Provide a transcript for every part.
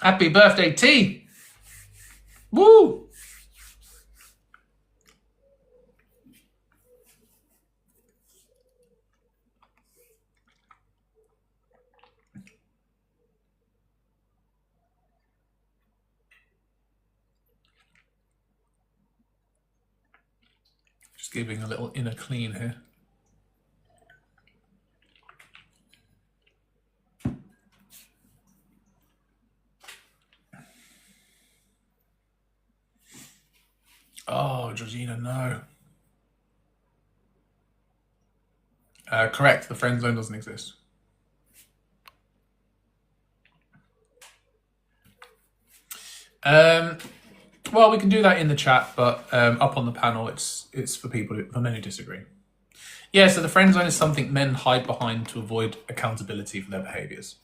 Happy birthday, T. Woo! Just giving a little inner clean here. Oh, Georgina, no. Correct, the friend zone doesn't exist. Well, we can do that in the chat, but up on the panel, it's for men who disagree. Yeah, so the friend zone is something men hide behind to avoid accountability for their behaviors.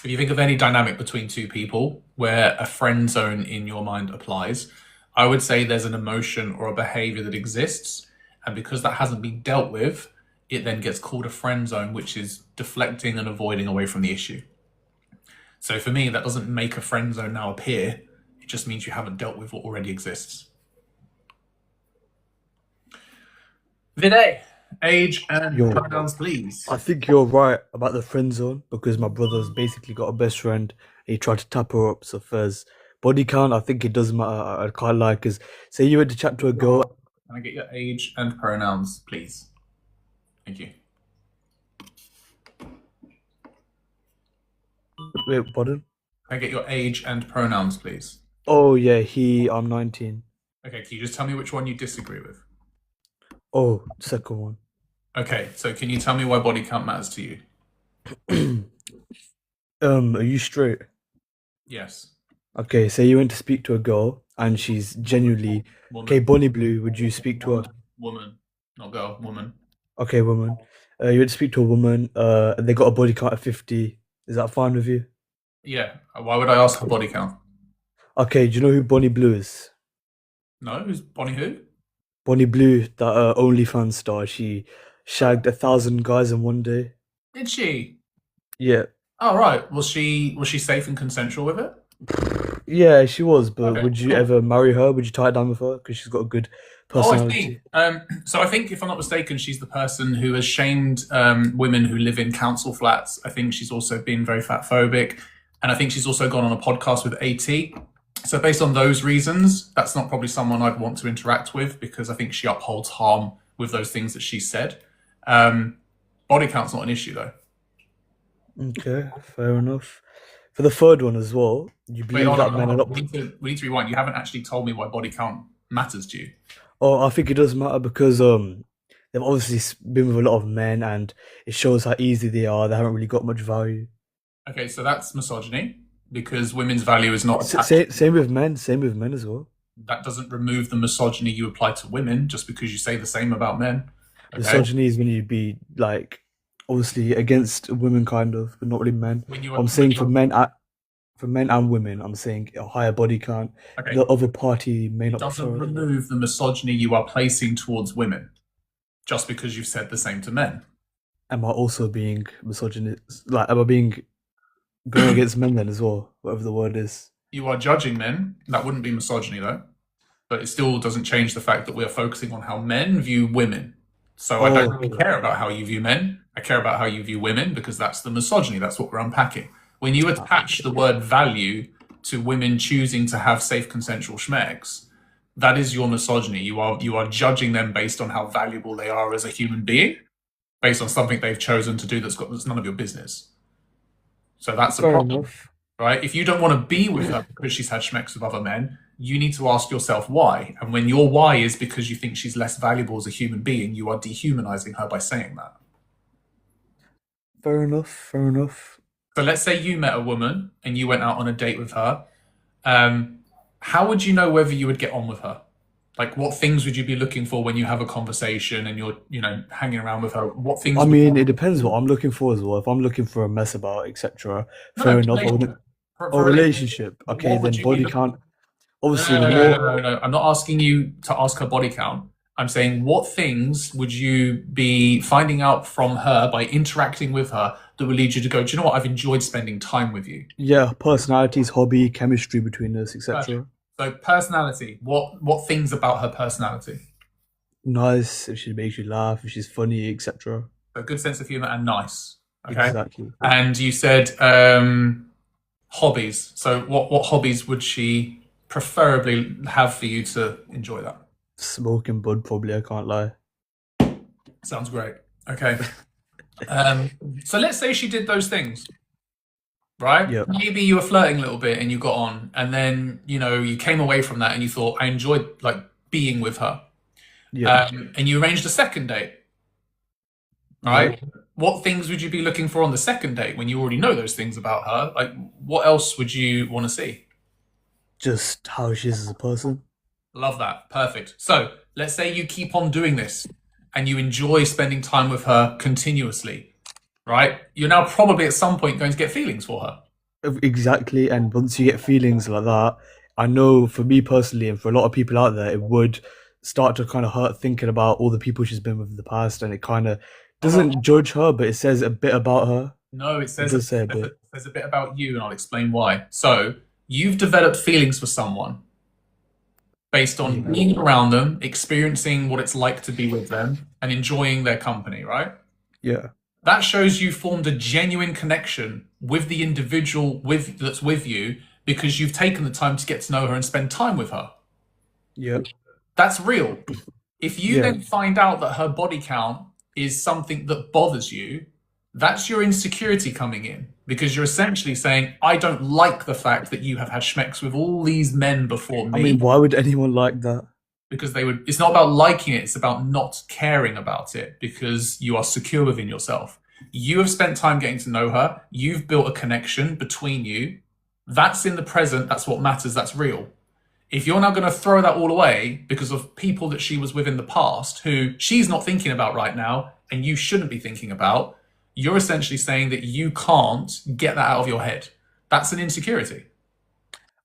If you think of any dynamic between two people where a friend zone in your mind applies, I would say there's an emotion or a behavior that exists, and because that hasn't been dealt with, it then gets called a friend zone, which is deflecting and avoiding away from the issue. So for me, that doesn't make a friend zone now appear. It just means you haven't dealt with what already exists. Vinay, age and pronouns, please. I think you're right about the friend zone because my brother's basically got a best friend. He tried to tap her up. So first, body count, I think it doesn't matter. I can't lie because say you went to chat to a girl. Can I get your age and pronouns, please? Thank you. Wait, pardon? Can I get your age and pronouns, please? Oh yeah, I'm 19. Okay, can you just tell me which one you disagree with? Oh, second one. Okay, so can you tell me why body count matters to you? Are you straight? Yes. Okay, say you went to speak to a girl and she's genuinely okay, Bonnie Blue, would you speak to her? Woman, not girl, woman. Okay, woman. You went to speak to a woman, and they got a body count of 50. Is that fine with you? Yeah. Why would I ask for body count? Okay, do you know who Bonnie Blue is? No, who's Bonnie who? Bonnie Blue, that OnlyFans star. She shagged 1,000 guys in one day. Did she? Yeah. Oh right. Was she safe and consensual with it? Yeah, she was. But Okay, would you cool. ever marry her? Would you tie it down with her? Because she's got a good personality. Oh, I see. So I think, if I'm not mistaken, she's the person who has shamed women who live in council flats. I think she's also been very fat phobic, and I think she's also gone on a podcast with AT. So based on those reasons, that's not probably someone I'd want to interact with because I think she upholds harm with those things that she said. Body count's not an issue though. Okay, fair enough. For the third one as well, you Wait, believe hold that on, men are hold on. not. We need to rewind. You haven't actually told me why body count matters to you. Oh, I think it does matter because they've obviously been with a lot of men, and it shows how easy they are. They haven't really got much value. Okay, so that's misogyny because women's value is not attached. Same with men. Same with men as well. That doesn't remove the misogyny you apply to women just because you say the same about men. Okay? Misogyny is when you be like obviously against women, kind of, but not really men. When you I'm saying for men and women, I'm saying a higher body count. okay, The other party may it not doesn't prefer it. remove the misogyny you are placing towards women just because you've said the same to men. Am I also being misogynist? Like, am I being going against men then as well? Whatever the word is. You are judging men. That wouldn't be misogyny though. But it still doesn't change the fact that we are focusing on how men view women. So I don't really care about how you view men. I care about how you view women because that's the misogyny. That's what we're unpacking. When you attach the word value to women choosing to have safe consensual schmegs, that is your misogyny. You are judging them based on how valuable they are as a human being, based on something they've chosen to do that's none of your business. So that's a Fair problem, enough. right? If you don't want to be with her because she's had schmegs with other men, you need to ask yourself why. And when your why is because you think she's less valuable as a human being, you are dehumanizing her by saying that. Fair enough. Fair enough. So let's say you met a woman and you went out on a date with her. How would you know whether you would get on with her? Like, what things would you be looking for when you have a conversation and you're, hanging around with her? What things? I mean, it depends what I'm looking for as well. If I'm looking for a mess about, etc., fair enough. I wouldn't. For Oh, a relationship. what Okay, would then you be body looking? count. No, Obviously, no, the no, no, more. no, no, no. I'm not asking you to ask her body count. I'm saying, what things would you be finding out from her by interacting with her that would lead you to go, do you know what? I've enjoyed spending time with you. Yeah, personalities, hobby, chemistry between us, Perfect. etc. So personality. What things about her personality? Nice if she makes you laugh, if she's funny, etc. So good sense of humor and nice. Okay. Exactly. And you said hobbies. So what hobbies would she preferably have for you to enjoy that? Smoking bud, probably. I can't lie. Sounds great. Okay. Um, so let's say she did those things, right? Yep. Maybe you were flirting a little bit and you got on, and then you came away from that and you thought, I enjoyed like being with her. Yep. And you arranged a second date, Yep. right? What things would you be looking for on the second date when you already know those things about her? Like, what else would you want to see? Just how she is as a person. Love that. Perfect. So let's say you keep on doing this and you enjoy spending time with her continuously, right? You're now probably at some point going to get feelings for her. Exactly. And once you get feelings like that, I know for me personally, and for a lot of people out there, it would start to kind of hurt thinking about all the people she's been with in the past, and it kind of Hold on. doesn't judge her, but it says a bit about her. No, it It says does say a bit. there's a bit about you, and I'll explain why. So you've developed feelings for someone based on Yeah. being around them, experiencing what it's like to be with them, and enjoying their company, right? Yeah. That shows you formed a genuine connection with the individual that's with you because you've taken the time to get to know her and spend time with her. Yeah. That's real. If you Yeah. then find out that her body count is something that bothers you, that's your insecurity coming in because you're essentially saying, I don't like the fact that you have had schmecks with all these men before I me mean, why would anyone like that? because it's not about liking it, it's about not caring about it because you are secure within yourself. You have spent time getting to know her, you've built a connection between you. That's in the present, that's what matters, that's real. If you're now going to throw that all away because of people that she was with in the past who she's not thinking about right now and you shouldn't be thinking about, you're essentially saying that you can't get that out of your head. That's an insecurity.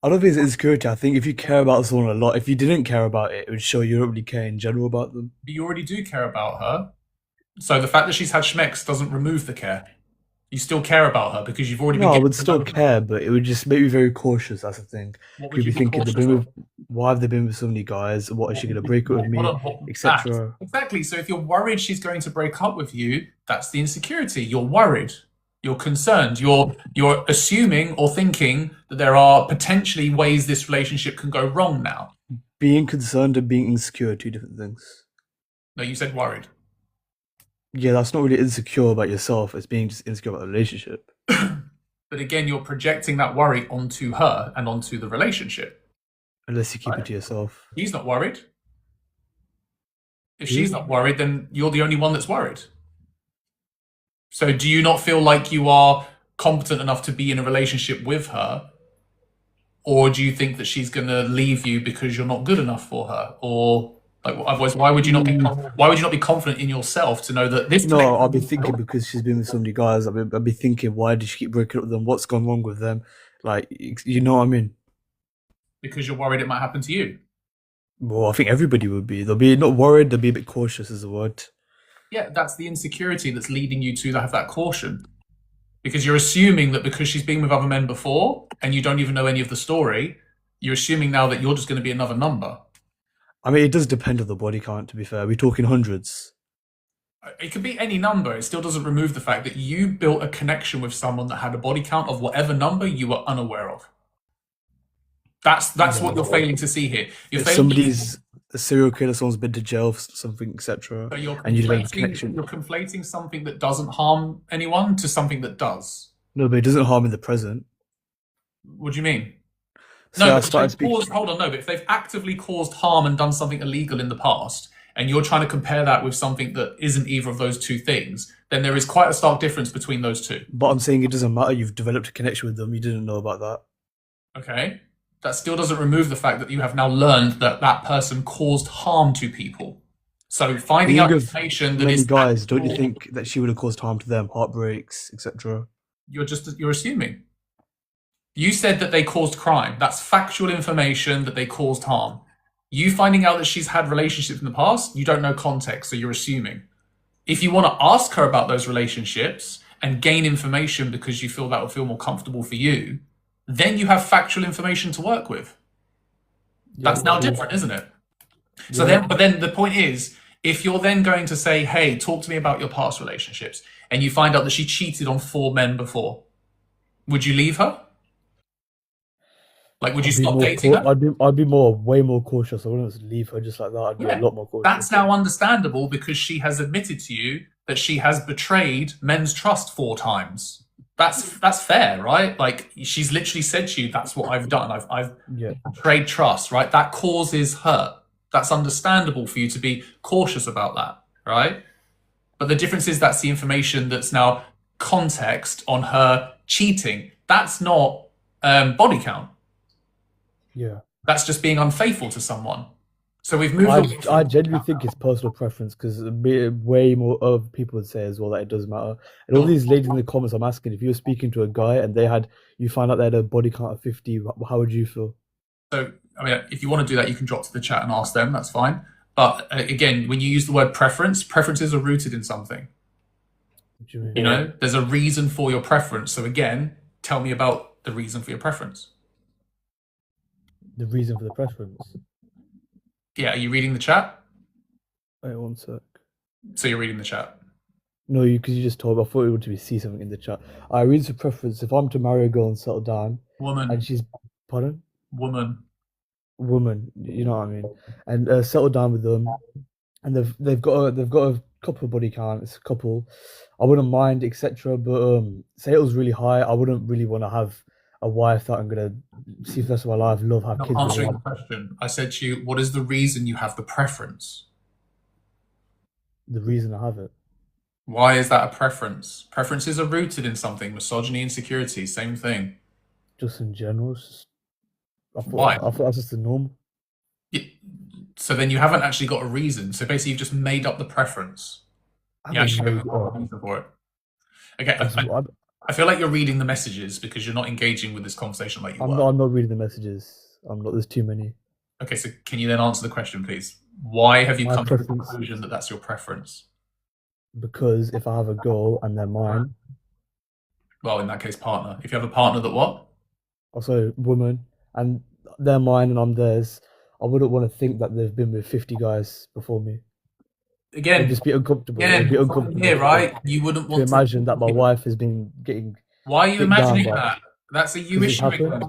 I don't think it's insecurity. I think if you care about someone a lot, if you didn't care about it, it would show you don't really care in general about them. But you already do care about her. So the fact that she's had schmecks doesn't remove the care. You still care about her because you've already been No, I getting would to know still her. care, but it would just make me very cautious. That's the thing. What would You'd you be be thinking, they've cautious been of? with, why have they been with so many guys? What is she gonna break up with Hold me, on, that. etc. Exactly. So if you're worried she's going to break up with you, that's the insecurity. You're worried. You're concerned. You're assuming or thinking that there are potentially ways this relationship can go wrong now. Being concerned and being insecure are two different things. No, you said worried. Yeah, that's not really insecure about yourself. It's being just insecure about the relationship. But again, you're projecting that worry onto her and onto the relationship. Unless you keep it Right? to yourself. He's not worried. If she's Who? not worried, then you're the only one that's worried. So do you not feel like you are competent enough to be in a relationship with her? Or do you think that she's going to leave you because you're not good enough for her? Or like otherwise, why would you not be Mm, why would you not be confident in yourself to know that this no, I'll be connection thinking because she's been with so many guys. I'll be thinking, why did she keep breaking up with them? What's gone wrong with them? Like, you know what I mean? because you're worried it might happen to you? Well, I think everybody would be. They'll be not worried. They'll be a bit cautious, is the word. Yeah, that's the insecurity that's leading you to have that caution. Because you're assuming that because she's been with other men before and you don't even know any of the story, you're assuming now that you're just going to be another number. I mean, it does depend on the body count. To be fair, we're talking hundreds. It could be any number. It still doesn't remove the fact that you built a connection with someone that had a body count of whatever number you were unaware of. That's what No, you're failing to see here. You're if failing to somebody's a serial killer, someone's been to jail for something, etc., so and you develop a connection. you're conflating something that doesn't harm anyone to something that does. No, but it doesn't harm in the present. What do you mean? No, So I but if started they've speaking. caused, hold on, no, but if they've actively caused harm and done something illegal in the past, and you're trying to compare that with something that isn't either of those two things, then there is quite a stark difference between those two. But I'm saying it doesn't matter. You've developed a connection with them. You didn't know about that. Okay? That still doesn't remove the fact that you have now learned that that person caused harm to people. So finding Being out with information that many is guys, don't you actual, think that she would have caused harm to them, heartbreaks, etc.? you're assuming. You said that they caused crime. That's factual information that they caused harm. You finding out that she's had relationships in the past, you don't know context, so you're assuming. If you want to ask her about those relationships and gain information because you feel that will feel more comfortable for you, then you have factual information to work with. Yeah, That's now true. different, isn't it? So Yeah. then the point is, if you're then going to say, hey, talk to me about your past relationships, and you find out that she cheated on 4 men before, would you leave her? Like, would you I'd be stop more dating her? I'd be more way more cautious. I wouldn't just leave her just like that. I'd be a Yeah. lot more cautious. That's now understandable because she has admitted to you that she has betrayed men's trust 4 times. That's fair, right? Like she's literally said to you, that's what I've done. I've Yeah. betrayed trust, right? That causes hurt. That's understandable for you to be cautious about that, right? But the difference is that's the information that's now context on her cheating. That's not body count. Yeah. That's just being unfaithful to someone. So we've moved away I from genuinely think it's personal preference because way more other people would say as well that it does matter. And all these ladies in the comments, I'm asking if you were speaking to a guy and you find out they had a body count of 50, how would you feel? So, I mean, if you want to do that, you can drop to the chat and ask them. That's fine. But again, when you use the word preference, preferences are rooted in something. What do you mean? You know, there's a reason for your preference. So again, tell me about the reason for your preference. The reason for the preference. Yeah, are you reading the chat? Wait one sec. So you're reading the chat. No, because you just told me. I thought you wanted to see something in the chat. I reason for preference. If I'm to marry a girl and settle down, Woman, and she's, pardon, woman. woman, you know what I mean, and settle down with them, and they've got a couple of body count. It's a couple. I wouldn't mind, etc. But say it was really high. I wouldn't really want to have a wife that I'm gonna see for the rest of my life, love, have Not kids with answering the them. question. I said to you, what is the reason you have the preference? The reason I have it, Why is that a preference? Preferences are rooted in something. Misogyny, insecurity, same thing. just in general, Why? I thought that's just the norm. So then you haven't actually got a reason. So basically, you've just made up the preference. I You haven't actually made haven't it got a up. reason for it. Okay, I just, I feel like you're reading the messages because you're not engaging with this conversation like you were. I'm not reading the messages. I'm not. There's too many. Okay, so can you then answer the question, please? Why have you My come to the preference, conclusion that that's your preference? because if I have a girl and they're mine, Well, in that case, partner. If you have a partner that what? also woman, and they're mine and I'm theirs, I wouldn't want to think that they've been with 50 guys before me. It'd Again, just be uncomfortable. It'd again, be here, uncomfortable right? You wouldn't to want to imagine that think my it. wife has been getting Why are you dicked down imagining by, that? That's a you because it's issue happened. again.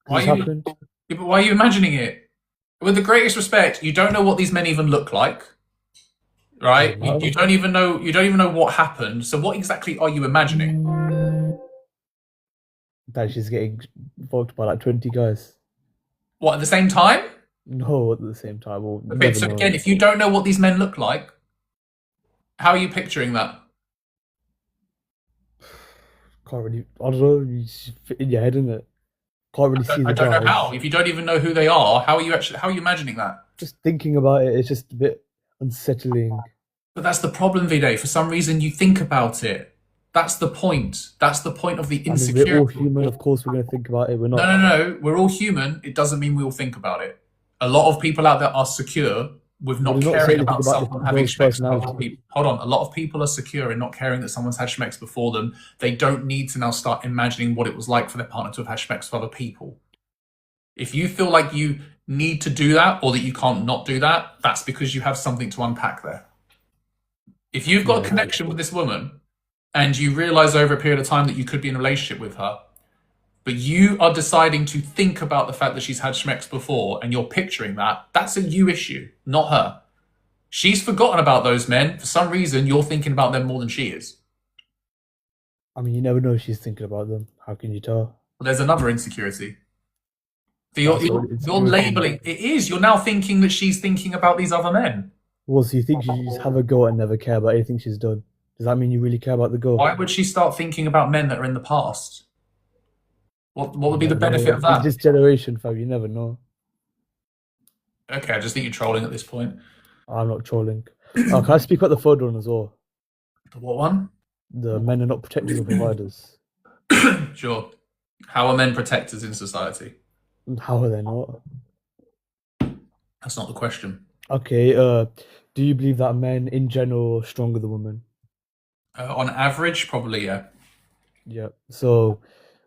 Why Because are it's you? happened. Yeah, but why are you imagining it? With the greatest respect, you don't know what these men even look like, right? Doesn't You matter. don't even know. You don't even know what happened. So what exactly are you imagining? That she's getting fucked by like 20 guys. What at the same time? No, at the same time, we'll Okay, never so know. again, if you don't know what these men look like, how are you picturing that? Can't really, I don't know, you just fit in your head, innit? Can't really see I the don't know how. guys. If you don't even know who they are, how are you actually? How are you imagining that? Just thinking about it, it's just a bit unsettling. But that's the problem, Vide. For some reason, you think about it. That's the point. That's the point of the I mean, we're all insecurity. human, of course, we're going to think about it. We're No, not, no, no. We're all human. It doesn't mean we all think about it. A lot of people out there are secure with we not do not say caring anything about about someone the having girl's sex with other personality. people. Hold on. A lot of people are secure in not caring that someone's had schmex before them. They don't need to now start imagining what it was like for their partner to have had schmex with other people. If you feel like you need to do that or that you can't not do that, that's because you have something to unpack there. If you've got a Yeah, connection with this woman and you realize over a period of time that you could be in a relationship with her, but you are deciding to think about the fact that she's had schmex before and you're picturing that, that's a you issue, not her. She's forgotten about those men. For some reason, you're thinking about them more than she is. I mean, you never know if she's thinking about them. How can you tell? But there's another insecurity. So That's you're, not you're insecurity. labeling, it is, you're now thinking that she's thinking about these other men. Well, so you think you just have a go and never care about anything she's done? Does that mean you really care about the girl? Why would she start thinking about men that are in the past? What You would be the never benefit know. of In that? this generation, fam, you never know. Okay, I just think you're trolling at this point. I'm not trolling. Can I speak about the third one as well? The what one? The men are not protectors or providers. Sure. How are men protectors in society? How are they not? That's not the question. Okay, do you believe that men in general are stronger than women? On average, probably, yeah. Yeah. So,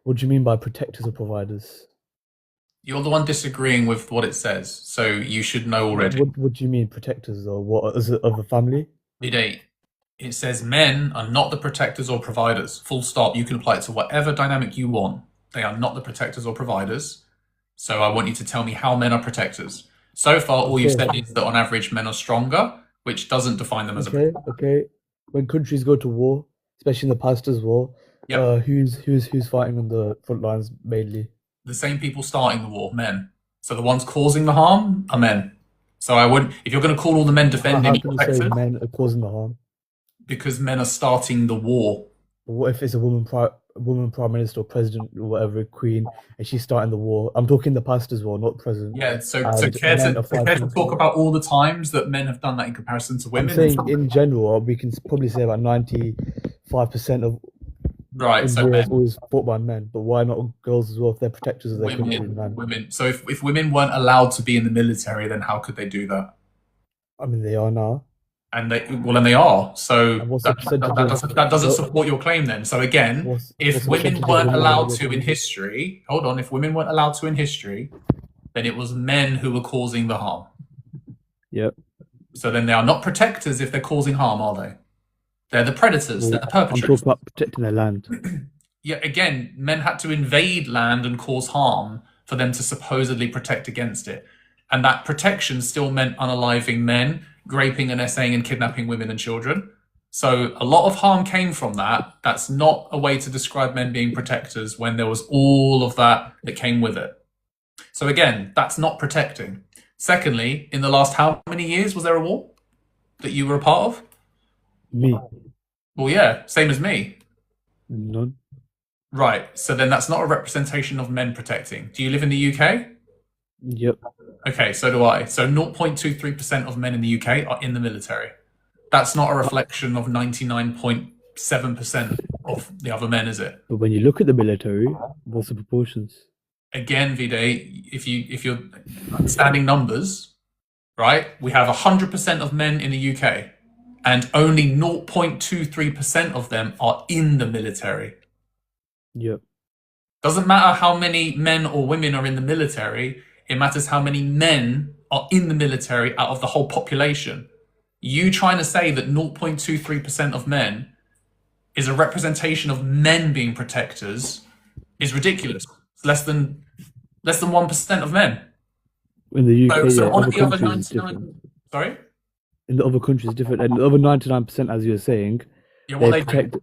what do you mean by protectors or providers? You're the one disagreeing with what it says, so you should know What already. what what do you mean protectors though? What is it of a family? Bidate. It says men are not the protectors or providers. Full stop. You can apply it to whatever dynamic you want. They are not the protectors or providers. So I want you to tell me how men are protectors. So far, all you've Okay, said is that on average men are stronger, which doesn't define them as a okay, protector. okay. When countries go to war, especially in the past as well, Yep. who's fighting on the front lines mainly? The same people starting the war, men. So the ones causing the harm are men. So I wouldn't, if you're going to call all the men How defending can you say protectors, men are causing the harm? because men are starting the war. What if it's a woman prime minister or president or whatever, queen, and she's starting the war? I'm talking the past as well, not present. Yeah, so And men are care fighting to into talk it. about all the times that men have done that in comparison to I'm women? saying in general, we can probably say about 95% of Right, in so wars men, always fought by men. But why not girls as well if they're protectors of their country, man? women. So if women weren't allowed to be in the military, then how could they do that? I mean, they are now. And they are. So And what's the percentage of that doesn't girl? support your claim then. So again, What's if the women percentage of weren't women in the allowed to in military? history, hold on, if women weren't allowed to in history, then it was men who were causing the harm. Yep. So then they are not protectors if they're causing harm, are they? They're the predators, they're Well, the I'm perpetrators. talking about protecting their land. Yeah, again, men had to invade land and cause harm for them to supposedly protect against it. And that protection still meant unaliving men, raping and essaying and kidnapping women and children. So a lot of harm came from that. That's not a way to describe men being protectors when there was all of that that came with it. So again, that's not protecting. Secondly, in the last how many years was there a war that you were a part of? Me, Well, yeah, same as me. none. Right. So then that's not a representation of men protecting. Do you live in the UK? Yep. Okay, so do I. So 0.23% of men in the UK are in the military. That's not a reflection of 99.7% of the other men, is it? But when you look at the military, what's the proportions? Again, Vide, if you're understanding numbers, right? We have 100% of men in the UK, and only 0.23% of them are in the military. Yep. Doesn't matter how many men or women are in the military, it matters how many men are in the military out of the whole population. You trying to say that 0.23% of men is a representation of men being protectors is ridiculous. It's less than 1% of men. In the UK, So yeah. on Other the other countries is different. 99, sorry? In the other countries, different. And the other 99%, as you were saying, Yeah, what they they do. protect.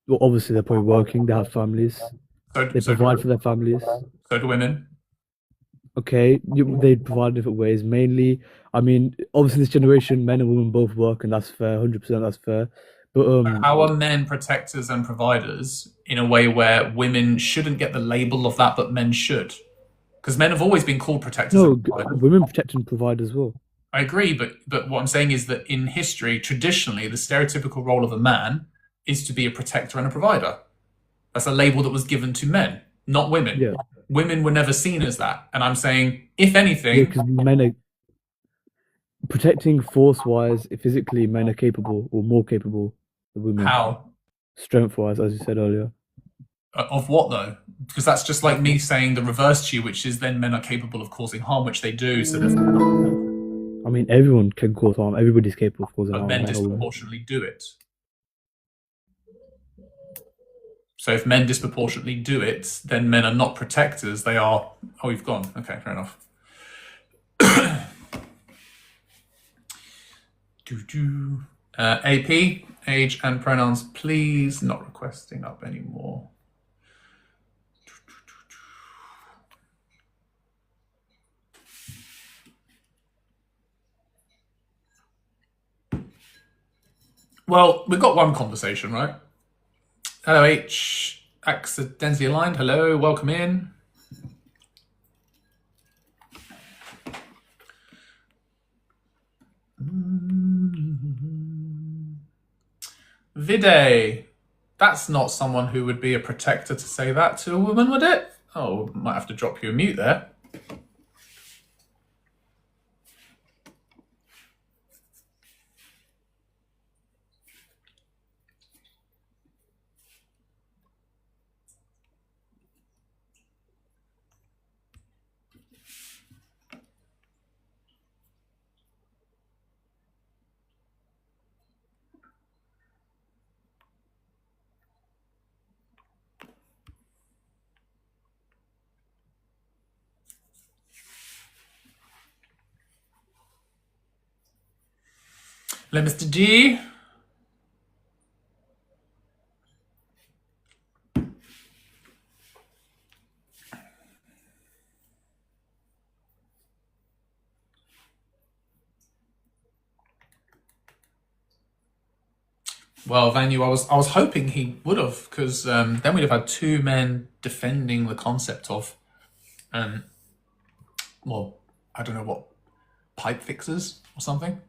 Well, obviously, they're probably working. They have families. They So provide for their families. so do women. Okay, they provide in different ways. Mainly, I mean, obviously, this generation, men and women both work, and that's fair. 100%, that's fair. But How are men protectors and providers in a way where women shouldn't get the label of that, but men should? Because men have always been called protectors and no, providers. women protect and provide as well. I agree, but what I'm saying is that in history, traditionally, the stereotypical role of a man is to be a protector and a provider. That's a label that was given to men, not women. Yeah, Women were never seen as that. And I'm saying, if yeah, anything, because men are protecting force-wise, physically, men are capable or more capable than women, how? strength-wise, as you said earlier. Of what though? Because that's just like me saying the reverse to you, which is then men are capable of causing harm, which they do. So therefore, men are protected. I mean, everyone can cause harm. Everybody's capable of causing But harm, men men or women. disproportionately do it. So if men disproportionately do it, then men are not protectors. They are. Oh, you've gone. Okay, fair enough. AP, age and pronouns, please. Not requesting up anymore. Well, we've got one conversation, right? Hello, H. Accidentally aligned. Hello, welcome in. Vide. That's not someone who would be a protector to say that to a woman, would it? Oh, might have to drop you a mute there. Hello, Mr. G. Well, Vanu, I was hoping he would have, because then we'd have had two men defending the concept of, well, I don't know what, pipe fixers or something.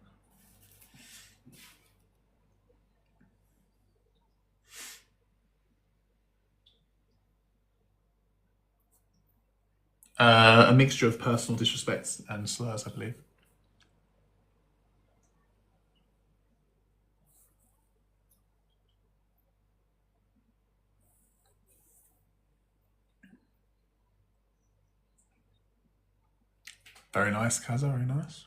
A mixture of personal disrespect and slurs, I believe. Very nice, Kaza, very nice.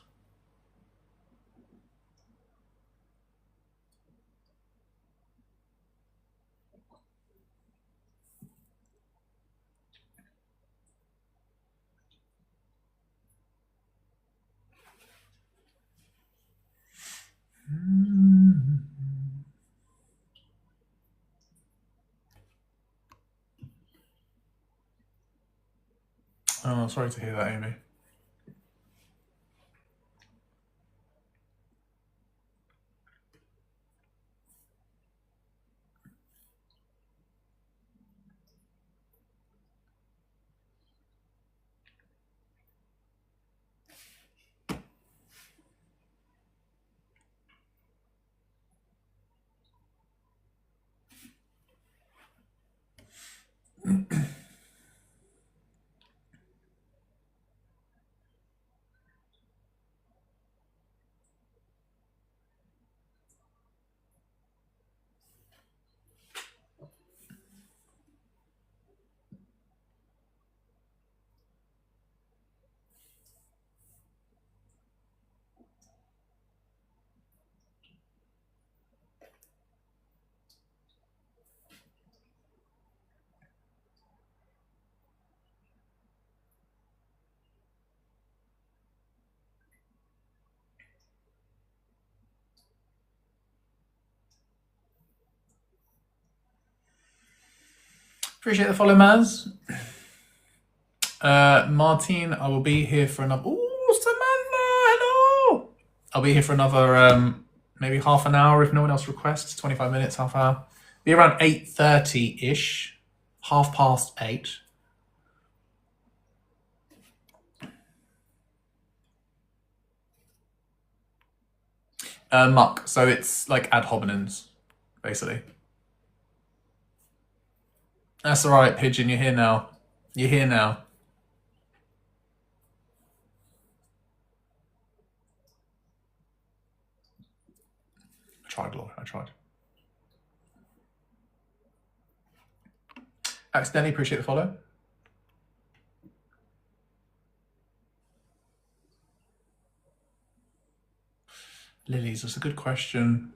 Oh, sorry to hear that, Amy. Appreciate the follow, Maz. Martine, I will be here for another. Ooh, Samantha, hello. I'll be here for another maybe half an hour if no one else requests. 25 minutes, half hour. Be around 8:30 ish, 8:30. Muck. So it's like ad hominems, basically. That's all right, Pigeon. You're here now. You're here now. I tried, Laura. I tried. Accidentally, appreciate the follow. Lilies, that's a good question.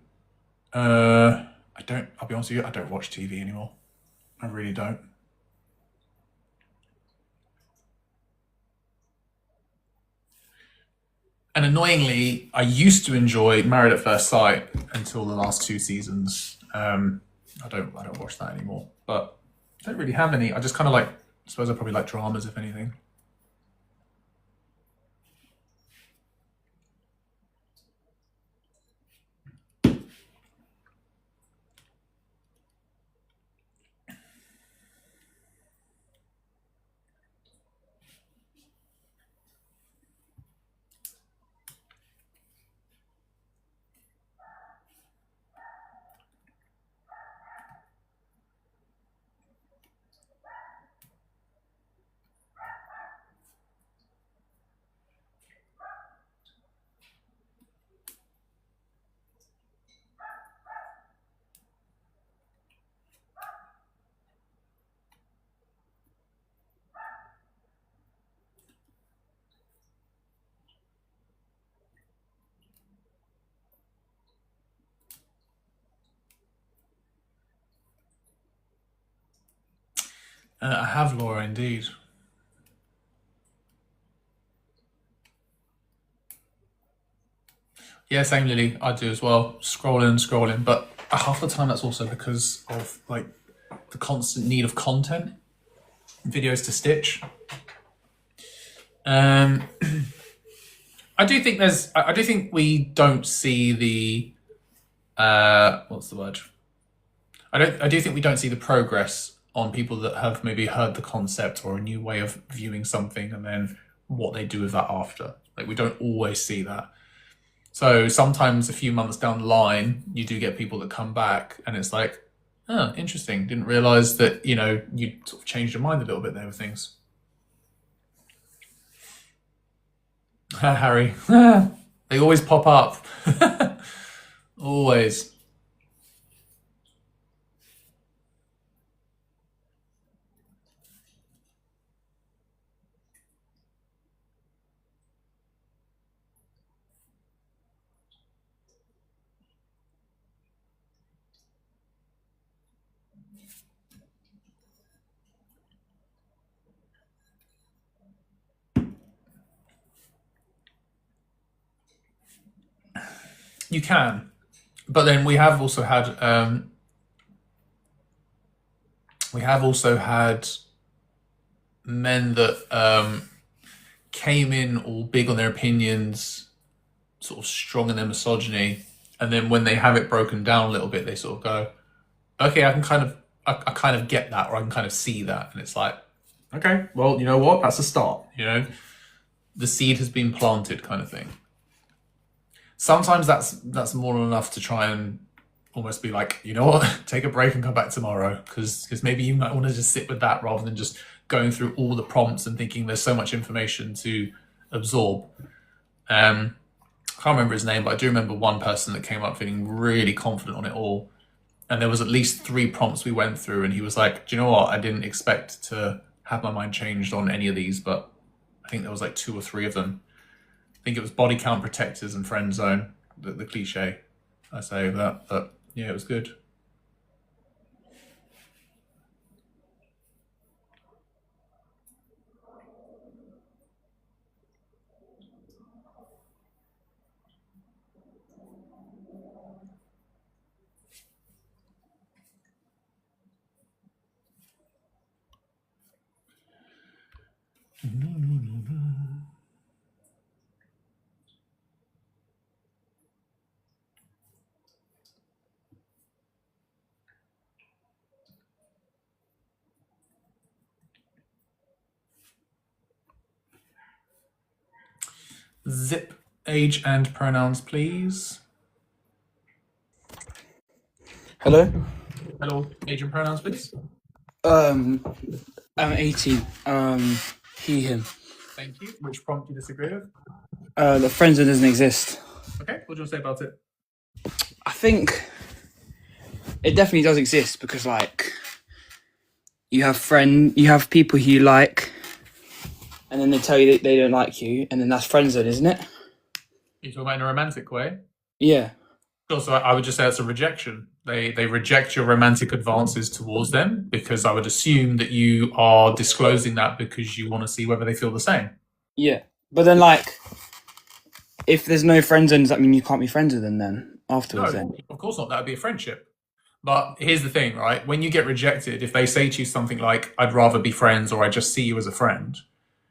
I'll be honest with you, I don't watch TV anymore. I really don't. And annoyingly, I used to enjoy Married at First Sight until the last two seasons. I don't watch that anymore. But I don't really have any. I just kind of like, I suppose I probably like dramas, if anything. I have, Laura, indeed. Yeah, same Lily. I do as well. Scrolling, scrolling, but half the time that's also because of like the constant need of content, videos to stitch. Um, I do think there's. I do think we don't see the. What's the word? I do think we don't see the progress on people that have maybe heard the concept or a new way of viewing something, and then what they do with that after. Like we don't always see that. So sometimes a few months down the line, you do get people that come back, and it's like, oh, interesting. Didn't realize that you sort of changed your mind a little bit there with things. Harry, they always pop up. Always. You can, but then we have also had men that came in all big on their opinions, sort of strong in their misogyny, and then when they have it broken down a little bit, they sort of go, "Okay, I kind of get that, or I can kind of see that," and it's like, okay, well, you know what? That's a start. The seed has been planted, kind of thing. Sometimes that's more than enough to try and almost be like, you know what, take a break and come back tomorrow, because maybe you might want to just sit with that rather than just going through all the prompts and thinking there's so much information to absorb. I can't remember his name, but I do remember one person that came up feeling really confident on it all, and there was at least 3 prompts we went through, and he was like, do you know what, I didn't expect to have my mind changed on any of these, but I think there was like 2 or 3 of them. I think it was body count, protectors, and friend zone, the cliche I say of that, but yeah, it was good. Zip, age and pronouns, please. Hello. Hello, age and pronouns, please. I'm 18. He, him. Thank you. Which prompt do you disagree with? The friend zone doesn't exist. Okay, what do you want to say about it? I think it definitely does exist because, like, you have people who you like, and then they tell you that they don't like you, and then that's friend zone, isn't it? You're talking about in a romantic way? Yeah. Also, I would just say it's a rejection. They reject your romantic advances towards them, because I would assume that you are disclosing that because you want to see whether they feel the same. Yeah. But then, like, if there's no friend zone, does that mean you can't be friends with them then afterwards? No, Then? of course not. That would be a friendship. But here's the thing, right? When you get rejected, if they say to you something like, I'd rather be friends, or I just see you as a friend,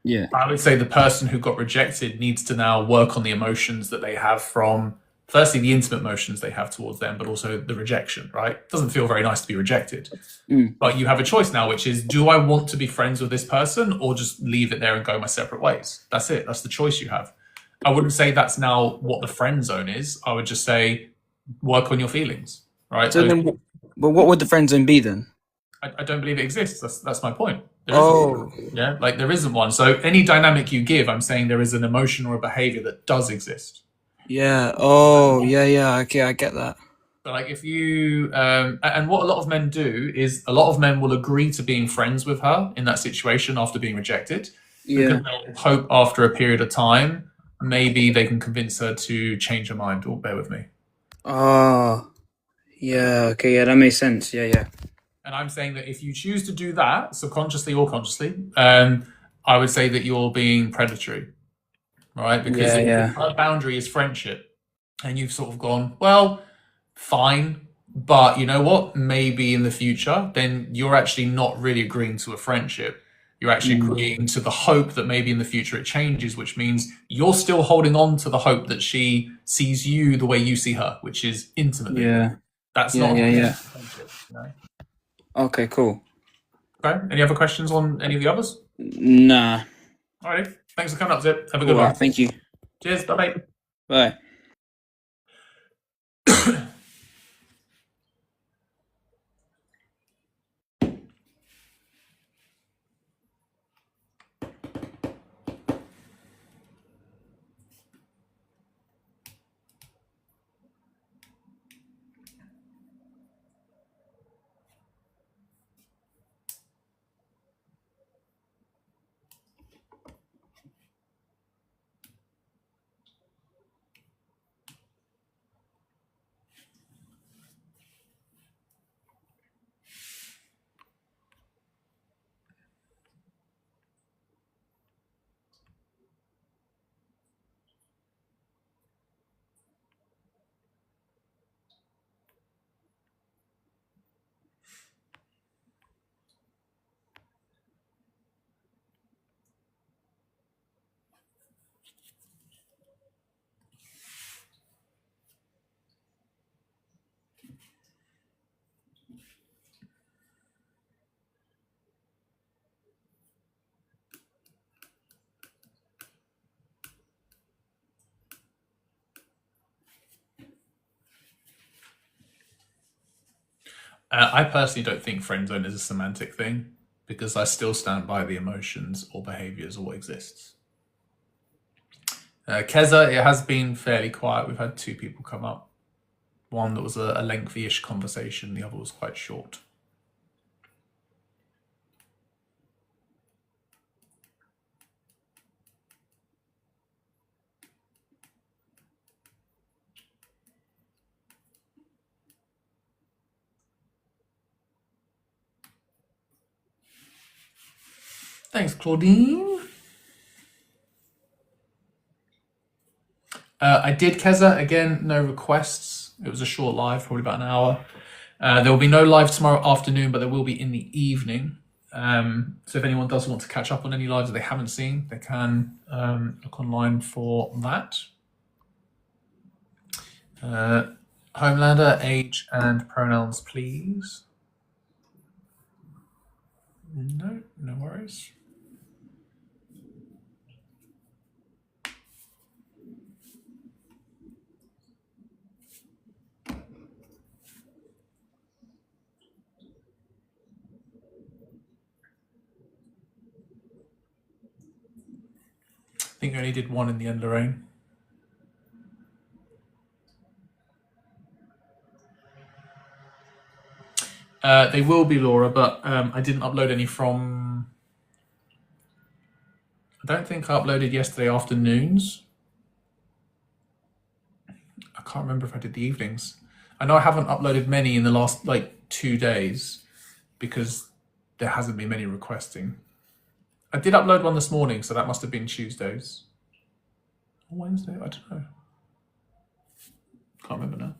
Yeah. I would say the person who got rejected needs to now work on the emotions that they have from, firstly, the intimate emotions they have towards them, but also the rejection, right? It doesn't feel very nice to be rejected. But you have a choice now, which is, do I want to be friends with this person, or just leave it there and go my separate ways? That's it. That's the choice you have. I wouldn't say that's now what the friend zone is. I would just say, work on your feelings, right? So then, but what would the friend zone be then? I don't believe it exists. That's my point. Oh. Yeah, like there isn't one. So any dynamic you give, I'm saying there is an emotion or a behavior that does exist. Yeah. Oh, yeah. Okay, I get that. But like if you and what a lot of men do is a lot of men will agree to being friends with her in that situation after being rejected. Yeah. Because they'll hope after a period of time, maybe they can convince her to change her mind. Or bear with me. Oh. Yeah. Okay. Yeah, that makes sense. Yeah. And I'm saying that if you choose to do that, subconsciously or consciously, I would say that you're being predatory, right? Because Yeah. our boundary is friendship. and you've sort of gone, well, fine, but you know what? Maybe in the future, then you're actually not really agreeing to a friendship. You're actually agreeing to the hope that maybe in the future it changes, which means you're still holding on to the hope that she sees you the way you see her, which is intimately. Yeah. That's Yeah, not yeah, a yeah. friendship, you know? Okay, cool. Okay. Any other questions on any of the others? Nah. Alrighty. Thanks for coming up, Zip. Have a Cool. good one. Alright, thank you. Cheers. Bye Bye. bye. I personally don't think friend zone is a semantic thing because I still stand by the emotions or behaviors or what exists. Keza, it has been fairly quiet. We've had 2 people come up. One that was a lengthy-ish conversation. The other was quite short. Thanks, Claudine. I did Keza. Again, no requests. It was a short live, probably about an hour. There will be no live tomorrow afternoon, but there will be in the evening. So if anyone does want to catch up on any lives that they haven't seen, they can look online for that. Homelander, age and pronouns, please. No, no worries. I think I only did one in the end, Lorraine. They will be, Laura, but I didn't upload any from... I don't think I uploaded yesterday afternoons. I can't remember if I did the evenings. I know I haven't uploaded many in the last, 2 days because there hasn't been many requesting. I did upload one this morning, so that must have been Tuesdays. Or Wednesday? I don't know. Can't remember now.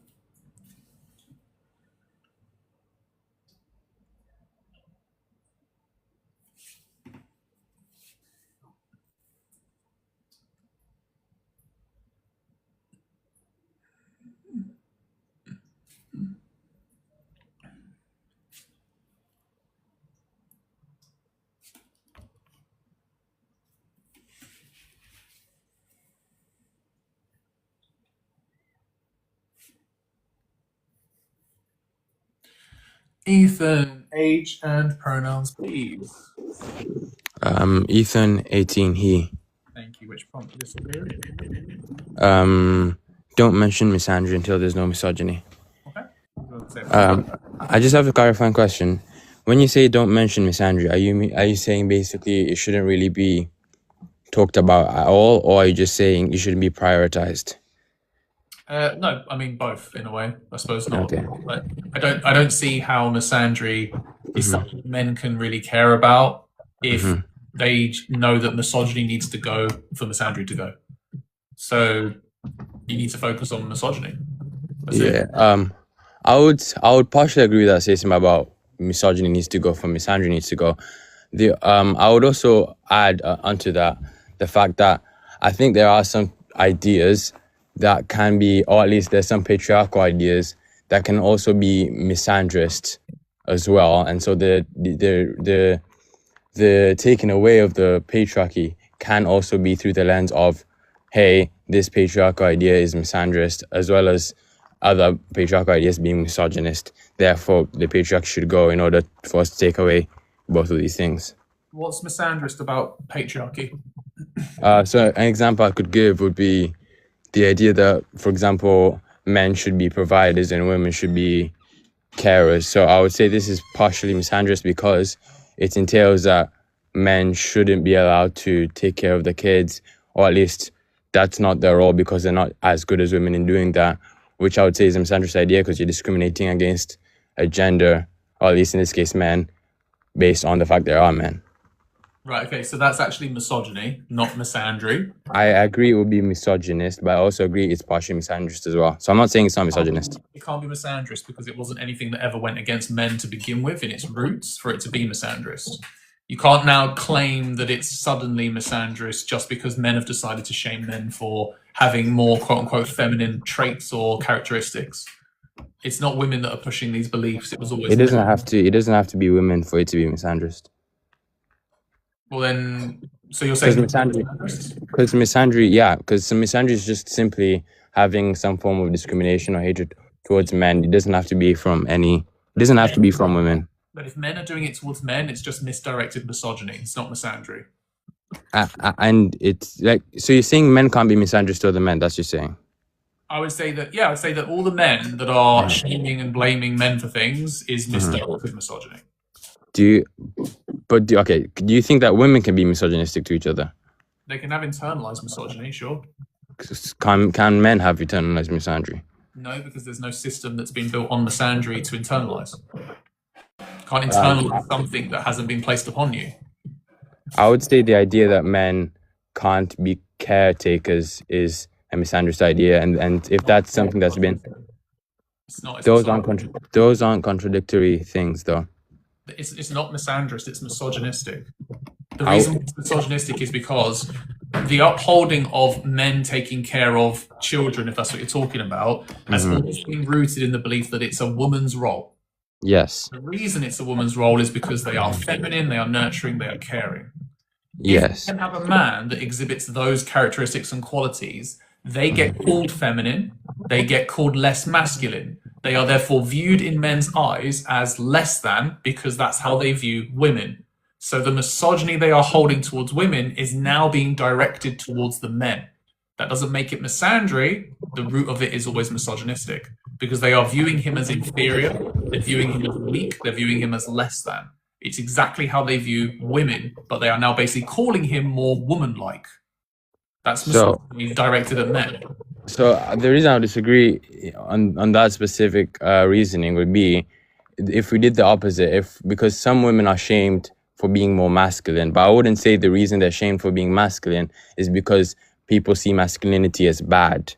Ethan, age and pronouns, please. Ethan, 18, he. Thank you. Which prompted this appear? Don't mention misandry until there's no misogyny. Okay. I just have a clarifying question. When you say don't mention misandry, are you saying basically it shouldn't really be talked about at all, or are you just saying it shouldn't be prioritized? No, I mean both in a way. I suppose not. Okay. But I don't see how misandry is something men can really care about if they know that misogyny needs to go for misandry to go. So You need to focus on misogyny. That's Yeah. it. I would partially agree with that statement about misogyny needs to go, from misandry needs to go. I would also add onto that the fact that I think there are some ideas that can be, or at least there's some patriarchal ideas that can also be misandrist as well, and so the taking away of the patriarchy can also be through the lens of, hey, this patriarchal idea is misandrist, as well as other patriarchal ideas being misogynist. Therefore, the patriarchy should go in order for us to take away both of these things. What's misandrist about patriarchy? So an example I could give would be the idea that, for example, men should be providers and women should be carers. So I would say this is partially misandrist because it entails that men shouldn't be allowed to take care of the kids, or at least that's not their role because they're not as good as women in doing that, which I would say is a misandrist idea because you're discriminating against a gender, or at least in this case men, based on the fact there are men. Right, okay, so that's actually misogyny, not misandry. I agree it would be misogynist, but I also agree it's partially misandrist as well. So I'm not saying it's not misogynist. It can't be misandrist because it wasn't anything that ever went against men to begin with in its roots for it to be misandrist. You can't now claim that it's suddenly misandrist just because men have decided to shame men for having more quote-unquote feminine traits or characteristics. It's not women that are pushing these beliefs. It was always It doesn't men. have to be women for it to be misandrist. Well then, so you're saying Because misandry is just simply having some form of discrimination or hatred towards men. It doesn't have to be from women. But if men are doing it towards men, it's just misdirected misogyny. It's not misandry. And it's like, so you're saying men can't be misandrist to other men? That's what you're saying? I would say that all the men that are shaming and blaming men for things is misdirected misogyny. Do you think that women can be misogynistic to each other? They can have internalized misogyny, sure. Can men have internalized misandry? No, because there's no system that's been built on misandry to internalize. Can't internalize something that hasn't been placed upon you. I would say the idea that men can't be caretakers is a misandrist idea, and if that's something that's been, those aren't contradictory things, though. It's not misandrist, it's misogynistic. The reason it's misogynistic is because the upholding of men taking care of children, if that's what you're talking about, has always been rooted in the belief that it's a woman's role. Yes. The reason it's a woman's role is because they are feminine, they are nurturing, they are caring. Yes. If you can have a man that exhibits those characteristics and qualities, they get called feminine, they get called less masculine. They are therefore viewed in men's eyes as less than because that's how they view women. So the misogyny they are holding towards women is now being directed towards the men. That doesn't make it misandry. The root of it is always misogynistic because they are viewing him as inferior, they're viewing him as weak, they're viewing him as less than. It's exactly how they view women, but they are now basically calling him more woman-like. That's misogyny directed at men. So the reason I would disagree on that specific reasoning would be if we did the opposite, because some women are shamed for being more masculine, but I wouldn't say the reason they're shamed for being masculine is because people see masculinity as bad.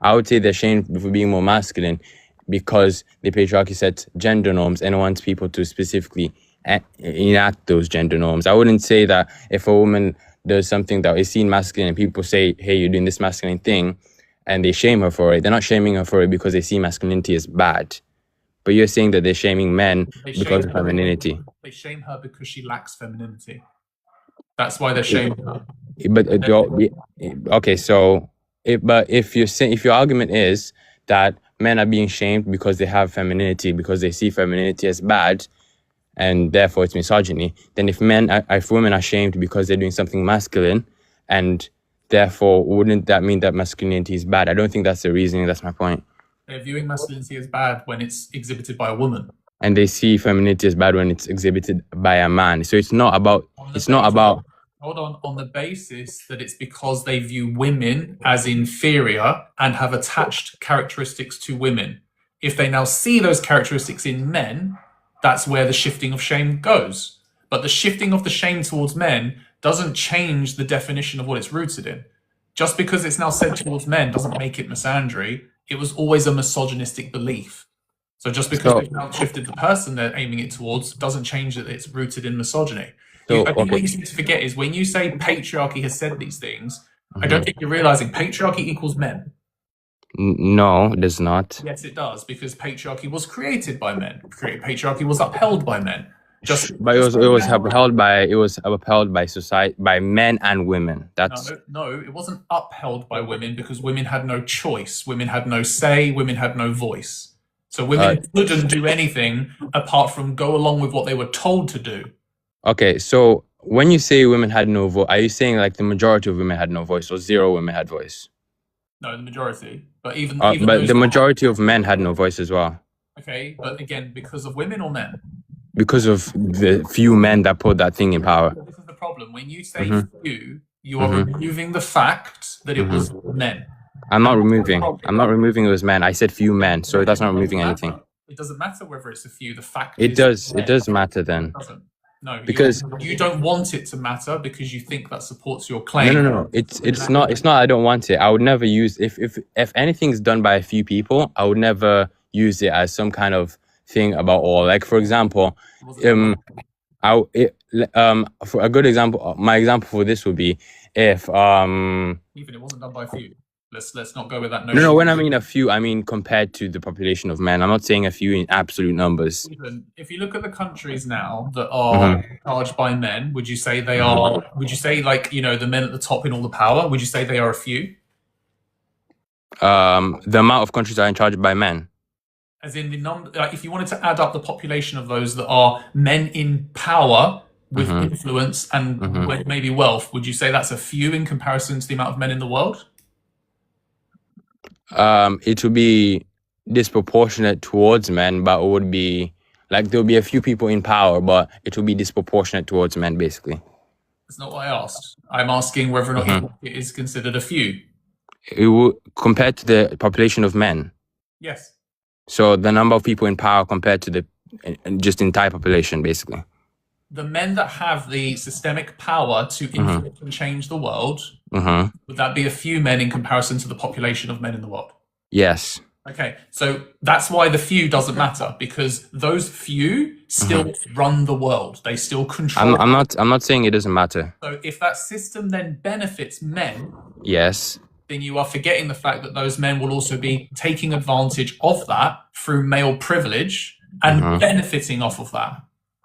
I would say they're shamed for being more masculine because the patriarchy sets gender norms and wants people to specifically enact those gender norms. I wouldn't say that if a woman does something that is seen masculine and people say, hey, you're doing this masculine thing, and they shame her for it, they're not shaming her for it because they see masculinity as bad. But you're saying that they're shaming men because of femininity. They shame her because she lacks femininity. That's why they're shaming her. But okay, so if your argument is that men are being shamed because they have femininity, because they see femininity as bad, and therefore it's misogyny, then if women are shamed because they're doing something masculine, and therefore wouldn't that mean that masculinity is bad? I don't think that's the reasoning. That's my point. They're viewing masculinity as bad when it's exhibited by a woman, and they see femininity as bad when it's exhibited by a man. So it's not about. Hold on the basis that it's because they view women as inferior and have attached characteristics to women. If they now see those characteristics in men, that's where the shifting of shame goes. But the shifting of the shame towards men doesn't change the definition of what it's rooted in. Just because it's now said towards men doesn't make it misandry. It was always a misogynistic belief. So just because So they've now shifted the person they're aiming it towards doesn't change that it's rooted in misogyny. so I think what okay. you seem to forget is when you say patriarchy has said these things, I Mhm. don't think you're realizing patriarchy equals men. No, it does not. Yes, it does, because patriarchy was created by men. Patriarchy was upheld by men. But it was upheld by society, by men and women. That's No, it wasn't upheld by women because women had no choice. Women had no say. Women had no voice. So women couldn't do anything apart from go along with what they were told to do. okay. So when you say women had no voice, are you saying like the majority of women had no voice or zero women had voice? No, the majority. But even But those the majority of men had no voice as well. Okay, but again, because of women or men? Because of the few men that put that thing in power. This is the problem. When you say few, you are Mhm. removing the fact that it was men. I'm not removing it was men. I said few men, so that's not removing anything. It doesn't matter whether it's a few. The fact It is does matter then. It doesn't. No, Because you don't want it to matter because you think that supports your claim. no. It's not I don't want it. I would never use if anything's done by a few people, I would never use it as some kind of thing about all. Like for example, for a good example, my example for this would be if even it wasn't done by a few. Let's not go with that notion. No, when I mean a few, I mean compared to the population of men. I'm not saying a few in absolute numbers. Even if you look at the countries now that are charged by men, would you say they are? Would you say like the men at the top in all the power? Would you say they are a few? The amount of countries are in charge by men. As in the number, like if you wanted to add up the population of those that are men in power with influence and with maybe wealth, would you say that's a few in comparison to the amount of men in the world? It would be disproportionate towards men, but it would be like there'll be a few people in power, but it will be disproportionate towards men, basically. That's not what I asked. I'm asking whether or not it is considered a few. It will, compared to the population of men. Yes. So the number of people in power compared to the just entire population, basically. The men that have the systemic power to influence and change the world, would that be a few men in comparison to the population of men in the world? Yes. Okay, so that's why the few doesn't matter, because those few still run the world. They still control. I'm not saying it doesn't matter. So if that system then benefits men, yes, then you are forgetting the fact that those men will also be taking advantage of that through male privilege and benefiting off of that.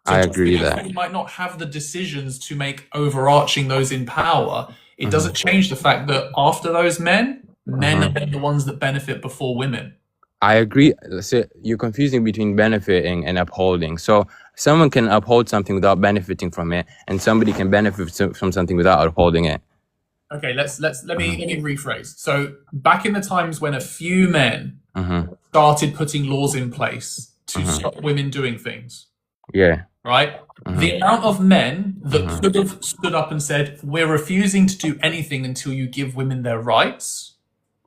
So I agree that you might not have the decisions to make overarching those in power. It doesn't change the fact that after those men are the ones that benefit before women. I agree. So you're confusing between benefiting and upholding. So someone can uphold something without benefiting from it, and somebody can benefit from something without upholding it. Okay, let me rephrase. So back in the times when a few men started putting laws in place to stop women doing things. Yeah. Right? The amount of men that could have stood up and said, we're refusing to do anything until you give women their rights.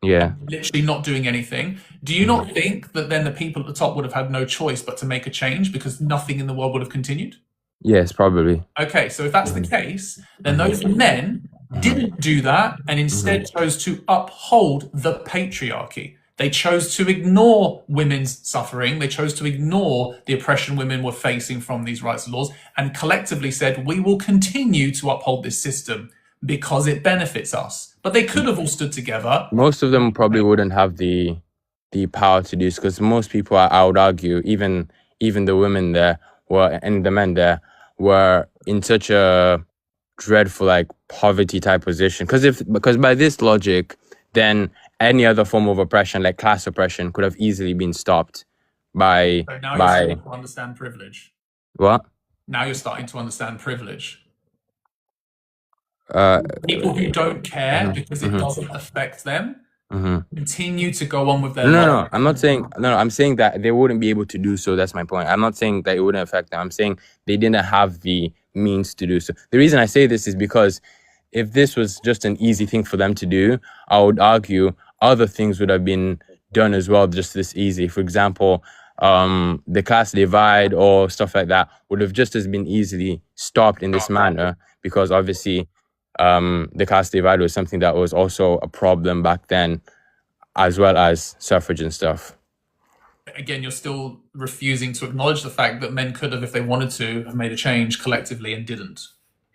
Yeah. Literally not doing anything. Do you not think that then the people at the top would have had no choice but to make a change because nothing in the world would have continued? Yes, probably. Okay, so if that's the case, then those men didn't do that and instead chose to uphold the patriarchy. They chose to ignore women's suffering. They chose to ignore the oppression women were facing from these rights and laws and collectively said, we will continue to uphold this system because it benefits us. But they could have all stood together. Most of them probably wouldn't have the power to do this because most people, I would argue, even the women there were and the men there were in such a dreadful like poverty type position. Because by this logic, then any other form of oppression, like class oppression, could have easily been stopped by. So now you're starting to understand privilege. What? Now you're starting to understand privilege. Uh, People who don't care because it doesn't affect them continue to go on with their No, I'm not saying. No, I'm saying that they wouldn't be able to do so. That's my point. I'm not saying that it wouldn't affect them. I'm saying they didn't have the means to do so. The reason I say this is because if this was just an easy thing for them to do, I would argue other things would have been done as well, just this easy. For example, the class divide or stuff like that would have just as been easily stopped in this manner because obviously the caste divide was something that was also a problem back then, as well as suffrage and stuff. Again, you're still refusing to acknowledge the fact that men could have, if they wanted to, have made a change collectively and didn't.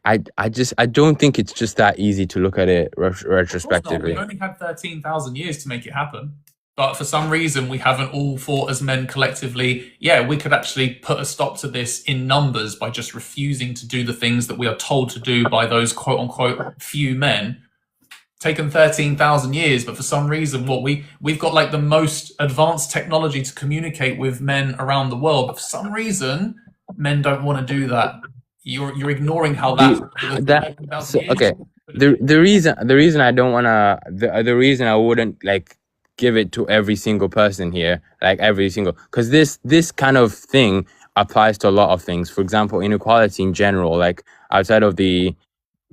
I don't think it's just that easy to look at it Of course not. retrospectively. We've only had 13,000 years to make it happen. But for some reason, we haven't all fought as men collectively. Yeah, we could actually put a stop to this in numbers by just refusing to do the things that we are told to do by those quote unquote few men. Taken 13,000 years, but for some reason, we've got like the most advanced technology to communicate with men around the world. But for some reason, men don't want to do that. You're ignoring how okay. The reason I don't wanna the reason I wouldn't like give it to every single person here, like every single, because this kind of thing applies to a lot of things. For example, inequality in general, like outside of the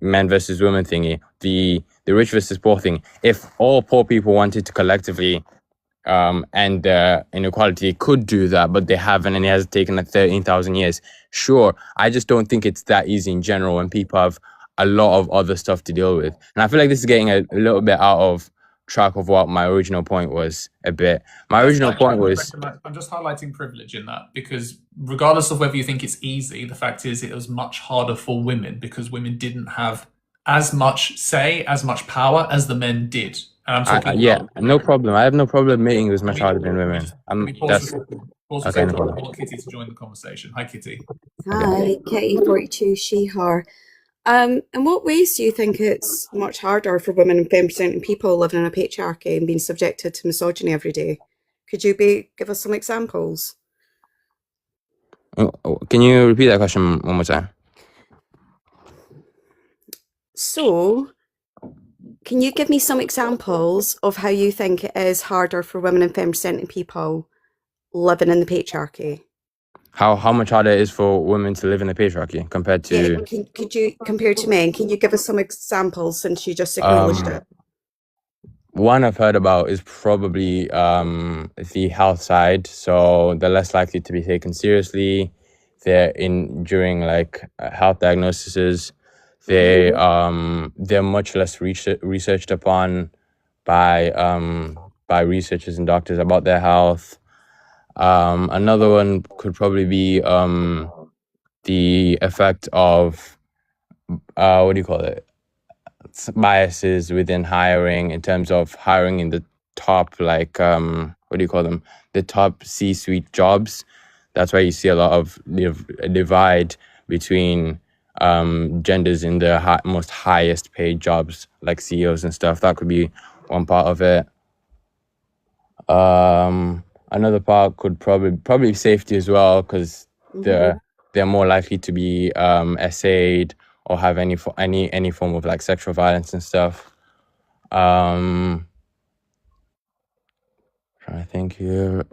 men versus women thingy, the rich versus poor thing. If all poor people wanted to collectively and inequality could do that, but they haven't, and it has taken like 13,000 years. Sure, I just don't think it's that easy in general when people have a lot of other stuff to deal with. And I feel like this is getting a little bit out of track of what my original point was a bit. My original point was... I'm just highlighting privilege in that, because regardless of whether you think it's easy, the fact is it was much harder for women because women didn't have as much say, as much power as the men did. And I'm talking no problem. I have no problem admitting it was much harder than women. Pause okay, no problem. I want Kitty to join the conversation. Hi, Kitty. Hi, Kitty42, she, her. In what ways do you think it's much harder for women and femme-presenting people living in a patriarchy and being subjected to misogyny every day? Could you give us some examples? Can you repeat that question one more time? So, can you give me some examples of how you think it is harder for women and femme-presenting people living in the patriarchy? How much harder it is for women to live in the patriarchy compared to... Yeah, could you, compared to men, can you give us some examples since you just acknowledged it? One I've heard about is probably the health side. So they're less likely to be taken seriously. They're during like health diagnoses. They're much less researched upon by researchers and doctors about their health. Another one could probably be the effect of what do you call it? Biases within hiring, in terms of hiring in the top, like what do you call them? The top C-suite jobs. That's why you see a lot of a divide between genders in the most highest paid jobs, like CEOs and stuff. That could be one part of it. Another part could probably safety as well, because they're more likely to be essayed or have any form of like sexual violence and stuff. Trying to think here.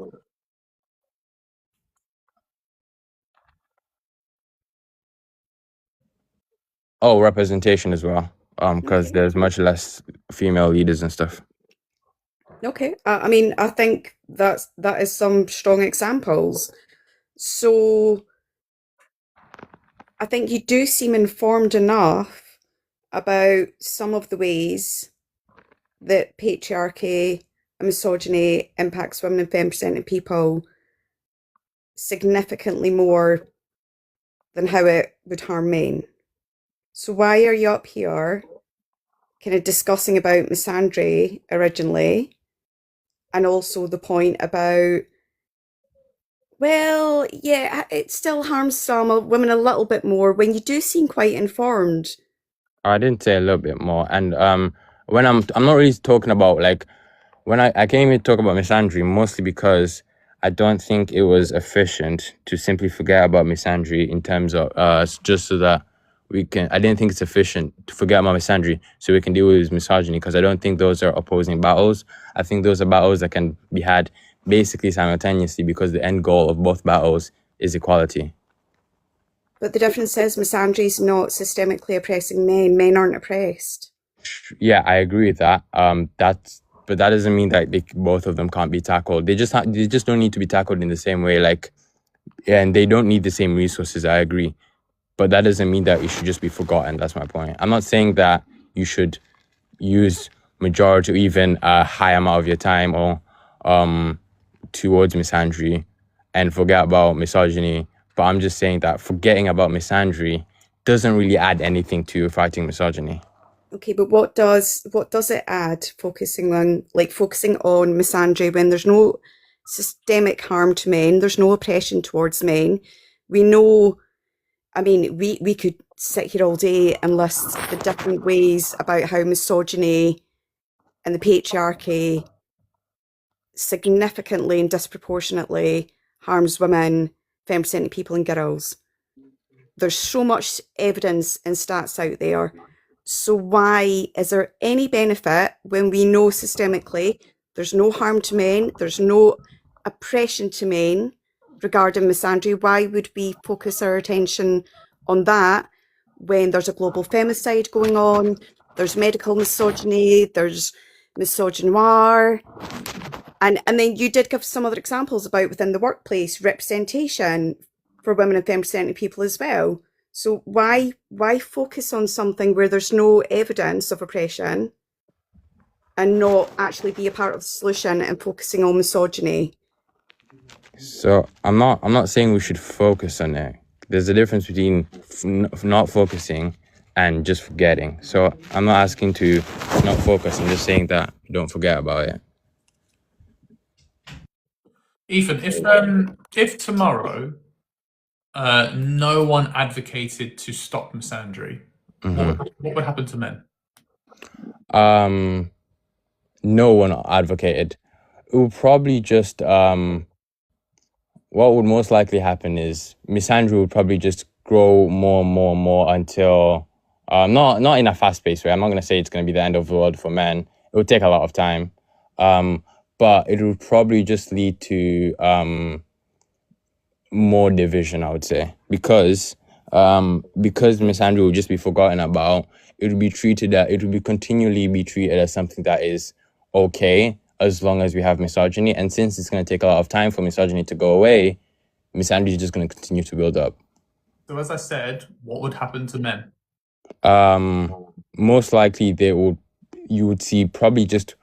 Oh, representation as well, because there's much less female leaders and stuff. Okay, I mean, I think that is some strong examples. So I think you do seem informed enough about some of the ways that patriarchy and misogyny impacts women and femme-presenting people significantly more than how it would harm men. So why are you up here kind of discussing about misandry originally, and also the point about, well, yeah, it still harms some women a little bit more, when you do seem quite informed? I didn't say a little bit more. And when I'm not really talking about, like, when I came here to talk about misandry, mostly because I don't think it was efficient to simply forget about misandry in terms of just so that we can... I didn't think it's efficient to forget about misandry so we can deal with misogyny, because I don't think those are opposing battles. I think those are battles that can be had basically simultaneously, because the end goal of both battles is equality. But the difference is misandry is not systemically oppressing men. Men aren't oppressed. Yeah, I agree with that. But that doesn't mean that both of them can't be tackled. They just don't need to be tackled in the same way. Like, and they don't need the same resources. I agree. but that doesn't mean that it should just be forgotten. That's my point. I'm not saying that you should use majority or even a high amount of your time or towards misandry and forget about misogyny. But I'm just saying that forgetting about misandry doesn't really add anything to fighting misogyny. Okay, but what does it add focusing on misandry when there's no systemic harm to men, there's no oppression towards men? We know, I mean, we could sit here all day and list the different ways about how misogyny and the patriarchy significantly and disproportionately harms women, femme-centered people and girls. There's so much evidence and stats out there. So why is there any benefit when we know systemically there's no harm to men, there's no oppression to men regarding misandry? Why would we focus our attention on that when there's a global femicide going on, there's medical misogyny, there's misogynoir? And then you did give some other examples about within the workplace representation for women and femme-centered people as well. So why focus on something where there's no evidence of oppression and not actually be a part of the solution and focusing on misogyny? So I'm not saying we should focus on it. There's a difference between not focusing and just forgetting. So I'm not asking to not focus. I'm just saying that don't forget about it. Ethan, if tomorrow no one advocated to stop misandry, what would happen to men? No one advocated. It would probably just what would most likely happen is misandry would probably just grow more and more and more until not in a fast-paced way. I'm not going to say it's going to be the end of the world for men. It would take a lot of time, but it would probably just lead to more division, I would say, because misandry would just be forgotten about. It would be continually be treated as something that is okay as long as we have misogyny. And since it's going to take a lot of time for misogyny to go away, misandry is just going to continue to build up. So as I said, what would happen to men? Most likely you would see probably just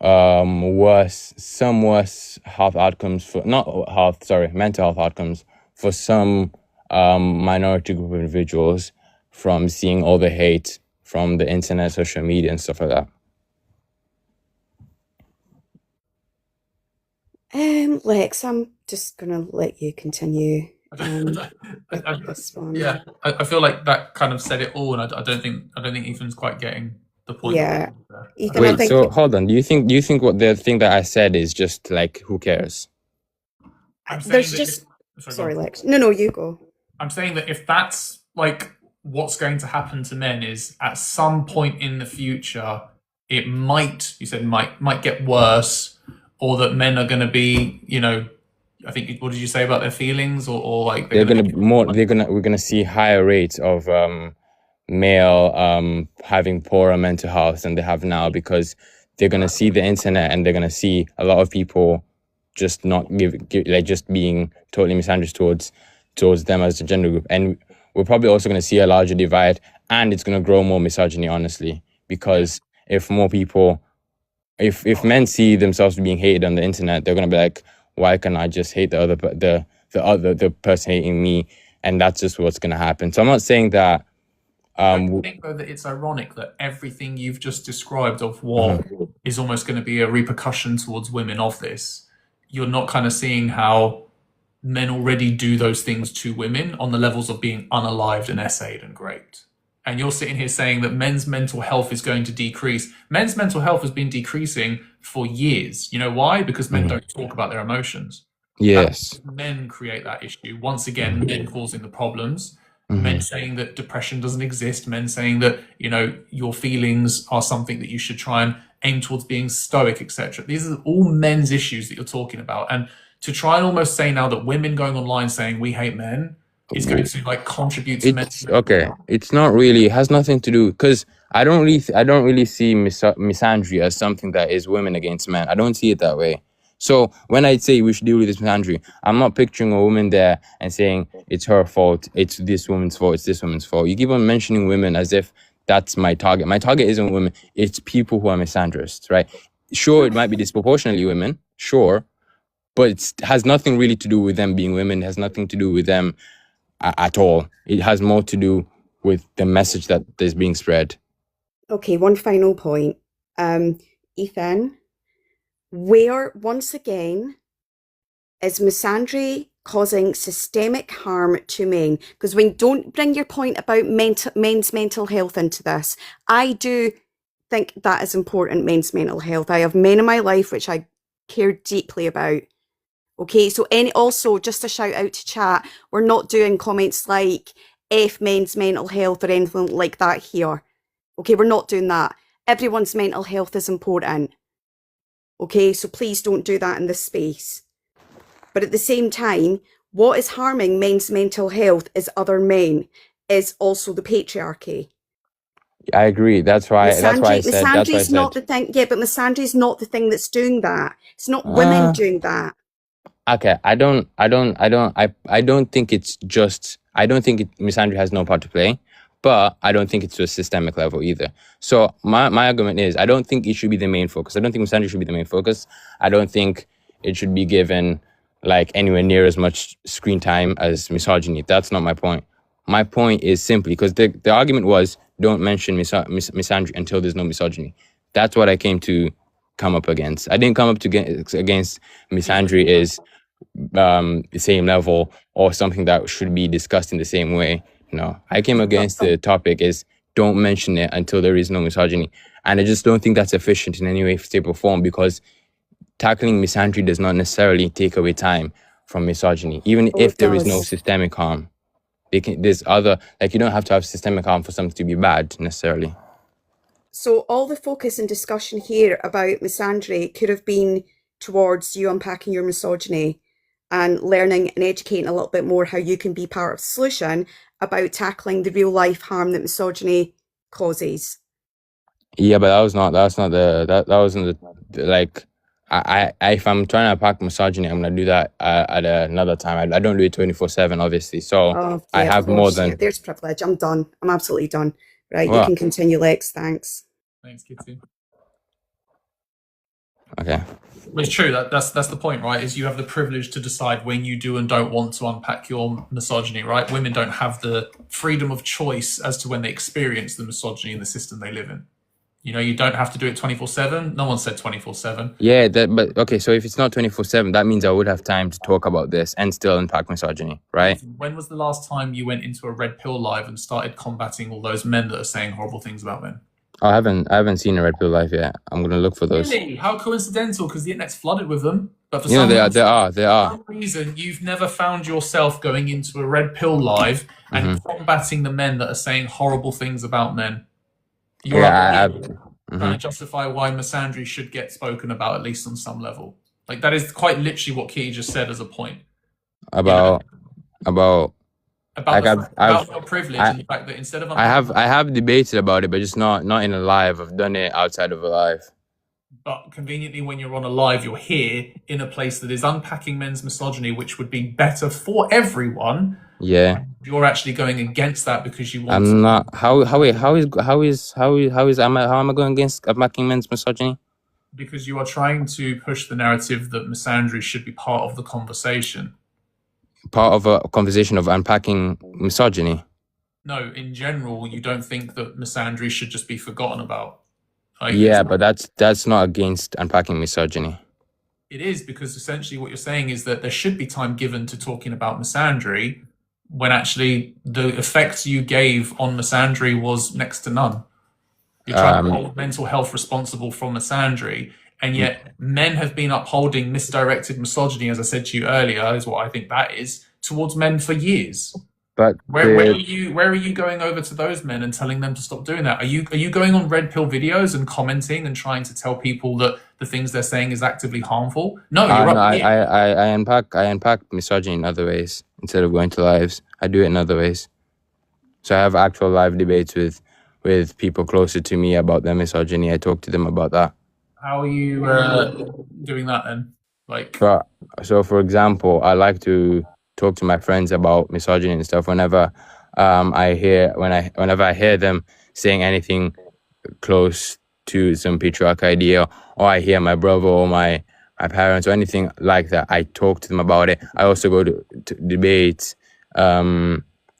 worse health outcomes mental health outcomes for some minority group of individuals from seeing all the hate from the internet, social media and stuff like that. Lex, I'm just gonna let you continue this one. Yeah, I feel like that kind of said it all, and I don't think Ethan's quite getting the point. Yeah. Ethan, Wait, so hold on. Do you think what the thing that I said is just like who cares? Sorry, Lex. No, you go. I'm saying that if that's like what's going to happen to men is at some point in the future, it might get worse, or that men are going to be, I think, what did you say about their feelings, or like we're gonna see higher rates of male having poorer mental health than they have now, because they're gonna see the internet and they're gonna see a lot of people just not just being totally misandrous towards them as a gender group. And we're probably also gonna see a larger divide, and it's gonna grow more misogyny, honestly, because if more people, if men see themselves being hated on the internet, they're gonna be like, why can't I just hate the person hating me? And that's just what's gonna happen. So I'm not saying that. I think though that it's ironic that everything you've just described of what is almost going to be a repercussion towards women of this, you're not kind of seeing how men already do those things to women on the levels of being unalived and essayed and raped. And you're sitting here saying that men's mental health is going to decrease. Men's mental health has been decreasing for years. You know why? Because men don't talk about their emotions. Yes. Men create that issue. Once again, men causing the problems. Men saying that depression doesn't exist. Men saying that, your feelings are something that you should try and aim towards being stoic, etc. These are all men's issues that you're talking about. And to try and almost say now that women going online saying we hate men is going to contribute to men's okay. It's not really, it has nothing to do, because I don't really see misandry as something that is women against men. I don't see it that way. So when I say we should deal with this misandry, I'm not picturing a woman there and saying it's her fault, it's this woman's fault, it's this woman's fault. You keep on mentioning women as if that's my target. My target isn't women, it's people who are misandrists, right? Sure, it might be disproportionately women, sure, but it has nothing really to do with them being women. It has nothing to do with them at all. It has more to do with the message that is being spread. Okay, one final point. Ethan, where, once again, is misandry causing systemic harm to men? Because don't bring your point about men's mental health into this. I do think that is important, men's mental health. I have men in my life which I care deeply about. Okay, so also just a shout out to chat. We're not doing comments like F men's mental health or anything like that here. Okay, we're not doing that. Everyone's mental health is important. Okay, so please don't do that in this space. But at the same time, what is harming men's mental health is other men, is also the patriarchy. I agree. That's why I said. Misandry's not the thing. Yeah, but misandry's not the thing that's doing that. It's not women doing that. Okay, I don't think it's just, misandry has no part to play, but I don't think it's to a systemic level either. So my argument is, I don't think it should be the main focus. I don't think misandry should be the main focus. I don't think it should be given like anywhere near as much screen time as misogyny. That's not my point. My point is simply, because the argument was, don't mention misandry until there's no misogyny. That's what I came to come up against. I didn't come up against misandry is the same level or something that should be discussed in the same way. No, I came against the topic is don't mention it until there is no misogyny. And I just don't think that's efficient in any way, shape or form, because tackling misandry does not necessarily take away time from misogyny, even if there is no systemic harm. There's other, like, you don't have to have systemic harm for something to be bad necessarily. So all the focus and discussion here about misandry could have been towards you unpacking your misogyny and learning and educating a little bit more how you can be part of the solution about tackling the real life harm that misogyny causes. Yeah, but that wasn't the like, if I'm trying to unpack misogyny, I'm gonna do that at another time. I don't do it 24/7, obviously. So I have more than. Yeah, there's privilege. I'm done. I'm absolutely done. Right, you can continue, Lex. Thanks. Thanks, Kitty. Okay. It's true. That's the point, right? Is you have the privilege to decide when you do and don't want to unpack your misogyny, right? Women don't have the freedom of choice as to when they experience the misogyny in the system they live in. You know, you don't have to do it 24/7. No one said 24/7. Yeah, but okay, so if it's not 24/7, that means I would have time to talk about this and still unpack misogyny, right? When was the last time you went into a Red Pill live and started combating all those men that are saying horrible things about men? I haven't seen a Red Pill live yet. I'm gonna look for those. Really? How coincidental? Because the internet's flooded with them. But for they are. For some reason, you've never found yourself going into a Red Pill live and combating the men that are saying horrible things about men. You're trying to justify why misandry should get spoken about, at least on some level. Like, that is quite literally what Kitty just said as a point. About your privilege and the fact that instead of I have debated about it, but just not in a live. I've done it outside of a live. But conveniently, when you're on a live, you're here in a place that is unpacking men's misogyny, which would be better for everyone. Yeah. You're actually going against that because you want. I'm not. How am I going against unpacking men's misogyny? Because you are trying to push the narrative that misandry should be part of the conversation. Part of a conversation of unpacking misogyny. No, in general, you don't think that misandry should just be forgotten about. Yeah, but that's not against unpacking misogyny. It is, because essentially what you're saying is that there should be time given to talking about misandry, when actually the effect you gave on misandry was next to none. You're trying to hold mental health responsible from misandry, and yet men have been upholding misdirected misogyny, as I said to you earlier, is what I think that is, towards men for years. But where are you going over to those men and telling them to stop doing that? Are you going on Red Pill videos and commenting and trying to tell people that the things they're saying is actively harmful? No, you're up here. I unpack misogyny in other ways instead of going to lives. I do it in other ways. So I have actual live debates with people closer to me about their misogyny. I talk to them about that. How are you doing that then? Like, But so, for example, I like to talk to my friends about misogyny and stuff. Whenever whenever I hear them saying anything close to some patriarch idea, or I hear my brother or my parents or anything like that, I talk to them about it. I also go to debates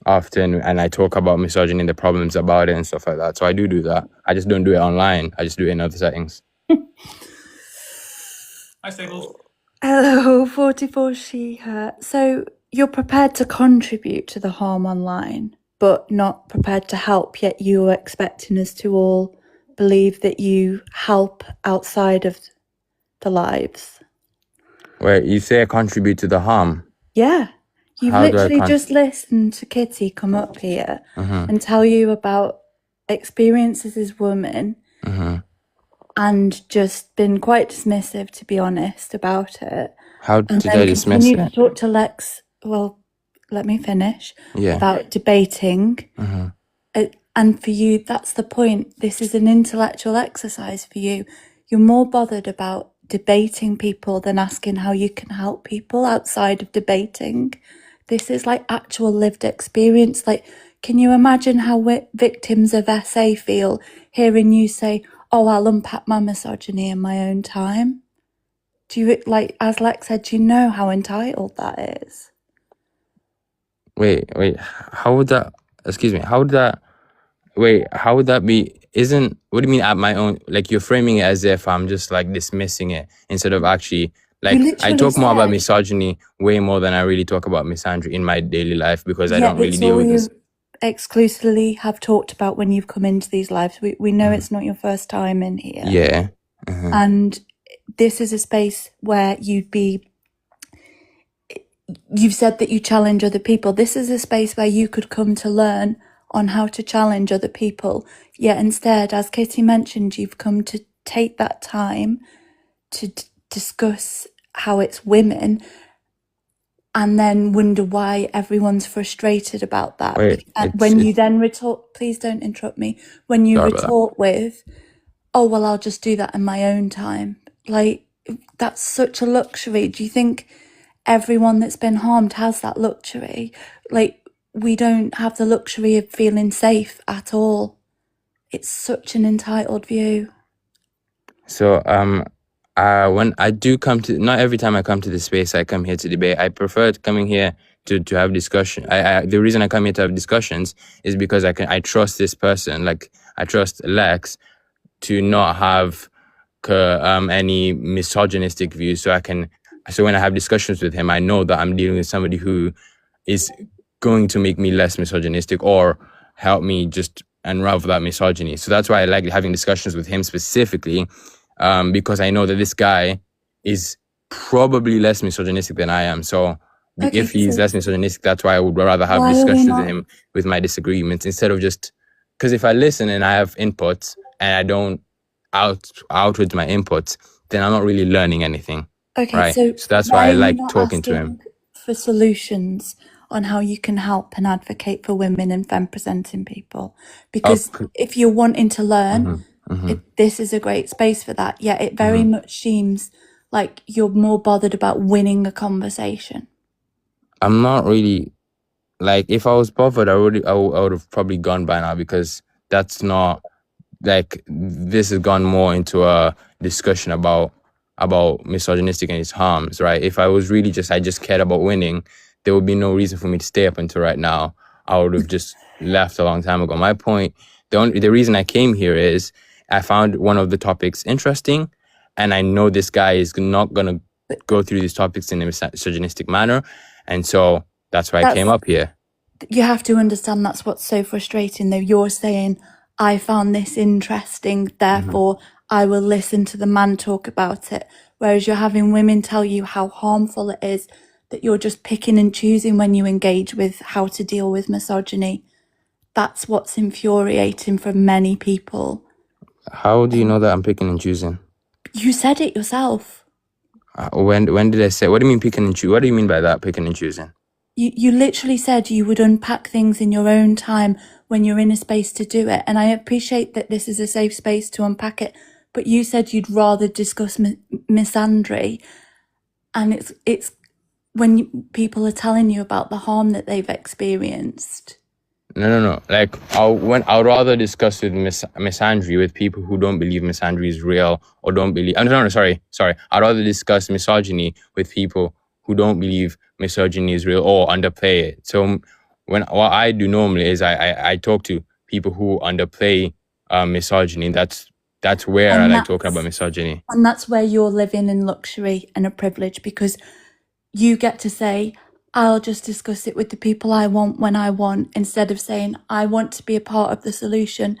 often, and I talk about misogyny and the problems about it and stuff like that. So I do that. I just don't do it online. I just do it in other settings. hi, Stables. Hello, 44 she, her. So you're prepared to contribute to the harm online, but not prepared to help, yet you're expecting us to all believe that you help outside of the lives. Wait, you say I contribute to the harm? Yeah. You've How do I literally just listened to Kitty come up here and tell you about experiences as women and just been quite dismissive, to be honest, about it. How And did then I dismiss continue to it? talk to Lex, well, let me finish, Yeah. about debating. And for you, that's the point. This is an intellectual exercise for you. You're more bothered about debating people than asking how you can help people outside of debating. This is like actual lived experience. Like, can you imagine how victims of SA feel hearing you say, oh, I'll unpack my misogyny in my own time? Do you, like, as Lex said, do you know how entitled that is? Wait. How would that? Excuse me. How would that? Wait. How would that be? What do you mean at my own? Like, you're framing it as if I'm just like dismissing it instead of actually like You I literally talk more about said- misogyny way more than I really talk about misandry in my daily life because I Yeah, don't really it's deal all with you this. exclusively have talked about when you've come into these lives. We know it's not your first time in here. Yeah. And this is a space where you've said that you challenge other people. This is a space where you could come to learn on how to challenge other people. Yet instead, as Kitty mentioned, you've come to take that time to discuss how it's women and then wonder why everyone's frustrated about that. Wait, And when you then retort, please don't interrupt me, when you Sorry about that. retort with, oh, well, I'll just do that in my own time. Like, that's such a luxury. Do you think everyone that's been harmed has that luxury? Like, we don't have the luxury of feeling safe at all. It's such an entitled view. So when I do come to, not every time I come to this space I come here to debate. I prefer coming here to have discussion. The reason I come here to have discussions is because I trust this person. Like, I trust Lex to not have any misogynistic views. So when I have discussions with him, I know that I'm dealing with somebody who is going to make me less misogynistic or help me just unravel that misogyny. So that's why I like having discussions with him specifically, because I know that this guy is probably less misogynistic than I am. So Okay, if he's so less misogynistic, that's why I would rather have why are we discussions not- with him with my disagreements instead of just, because if I listen and I have inputs and I don't outward my inputs, then I'm not really learning anything. Okay, right? so that's why I are you like not talking to him. asking for solutions on how you can help and advocate for women and femme presenting people? Because if you're wanting to learn, this is a great space for that. Yeah, it very much seems like you're more bothered about winning a conversation. I'm not really, like, if I was bothered, I would have probably gone by now, because that's not, like, this has gone more into a discussion about misogynistic and its harms, right? If I was really I just cared about winning, there would be no reason for me to stay up until right now. I would have just left a long time ago. My point, the reason I came here is I found one of the topics interesting, and I know this guy is not going to go through these topics in a misogynistic manner, and so that's why I came up here. You have to understand that's what's so frustrating, though. You're saying, I found this interesting, therefore I will listen to the man talk about it. Whereas you're having women tell you how harmful it is, that you're just picking and choosing when you engage with how to deal with misogyny. That's what's infuriating for many people. How do you know that I'm picking and choosing? You said it yourself. When did I say? What do you mean picking and choosing? What do you mean by that, picking and choosing? You literally said you would unpack things in your own time when you're in a space to do it. And I appreciate that this is a safe space to unpack it. But you said you'd rather discuss misandry. and it's when people are telling you about the harm that they've experienced. No. Like, I'd rather discuss with misandry with people who don't believe misandry is real or don't believe. No, sorry. I'd rather discuss misogyny with people who don't believe misogyny is real or underplay it. So what I do normally is I talk to people who underplay misogyny. That's where I like talking about misogyny. And that's where you're living in luxury and a privilege, because you get to say, I'll just discuss it with the people I want when I want, instead of saying, I want to be a part of the solution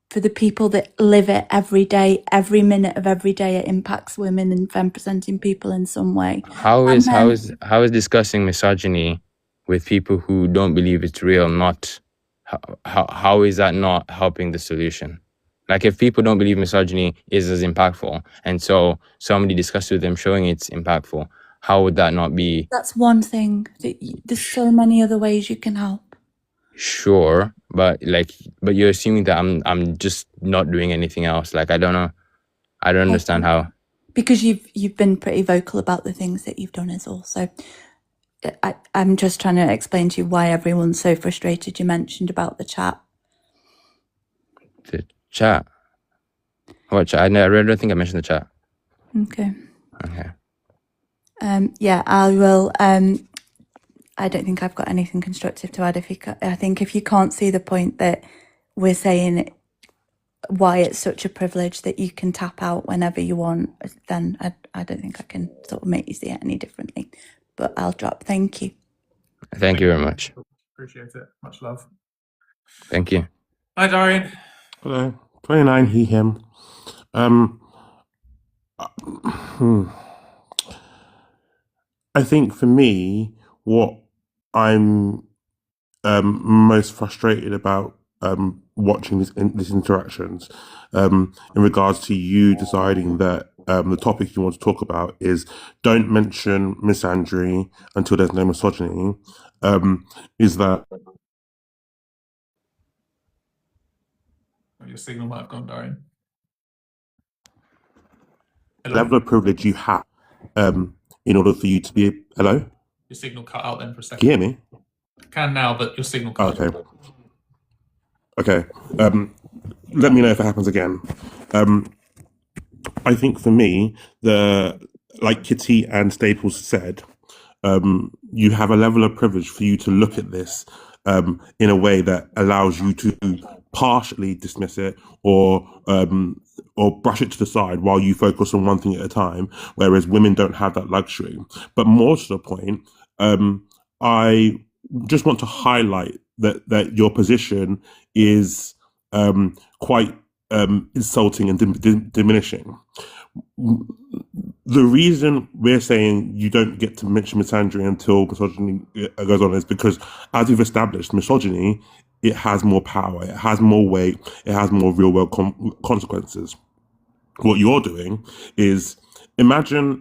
for the people that live it every day, every minute of every day. It impacts women and femme presenting people in some way. How is discussing misogyny with people who don't believe it's real not how is that not helping the solution? Like, if people don't believe misogyny is as impactful, and so somebody discusses with them showing it's impactful, how would that not be? That's one thing. There's so many other ways you can help. Sure, but you're assuming that I'm just not doing anything else. Like, I don't know. I don't understand how. Because you've been pretty vocal about the things that you've done is all. So I'm just trying to explain to you why everyone's so frustrated. You mentioned about the chat. The chat? What chat? I don't think I mentioned the chat. Okay. Okay. Yeah, I will. I don't think I've got anything constructive to add. I think if you can't see the point that we're saying why it's such a privilege that you can tap out whenever you want, then I don't think I can sort of make you see it any differently. But I'll drop. Thank you. Thank you very much. Appreciate it. Much love. Thank you. Hi, Darian. Hello. 29, he, him. I think for me, what I'm most frustrated about watching these interactions in regards to you deciding that the topic you want to talk about is don't mention misandry until there's no misogyny, is that Your signal might have gone, Darian. the level of privilege you have in order for you to be... Hello? Your signal cut out then for a second. Can you hear me? I can now, but your signal cut out. Okay. Let me know if it happens again. I think for me, like Kitty and Staples said, you have a level of privilege for you to look at this in a way that allows you to partially dismiss it or brush it to the side while you focus on one thing at a time, whereas women don't have that luxury. But more to the point, I just want to highlight that your position is quite insulting and diminishing. The reason we're saying you don't get to mention misandry until misogyny goes on is because, as we've established, misogyny, it has more power, it has more weight, it has more real-world consequences. What you're doing is, imagine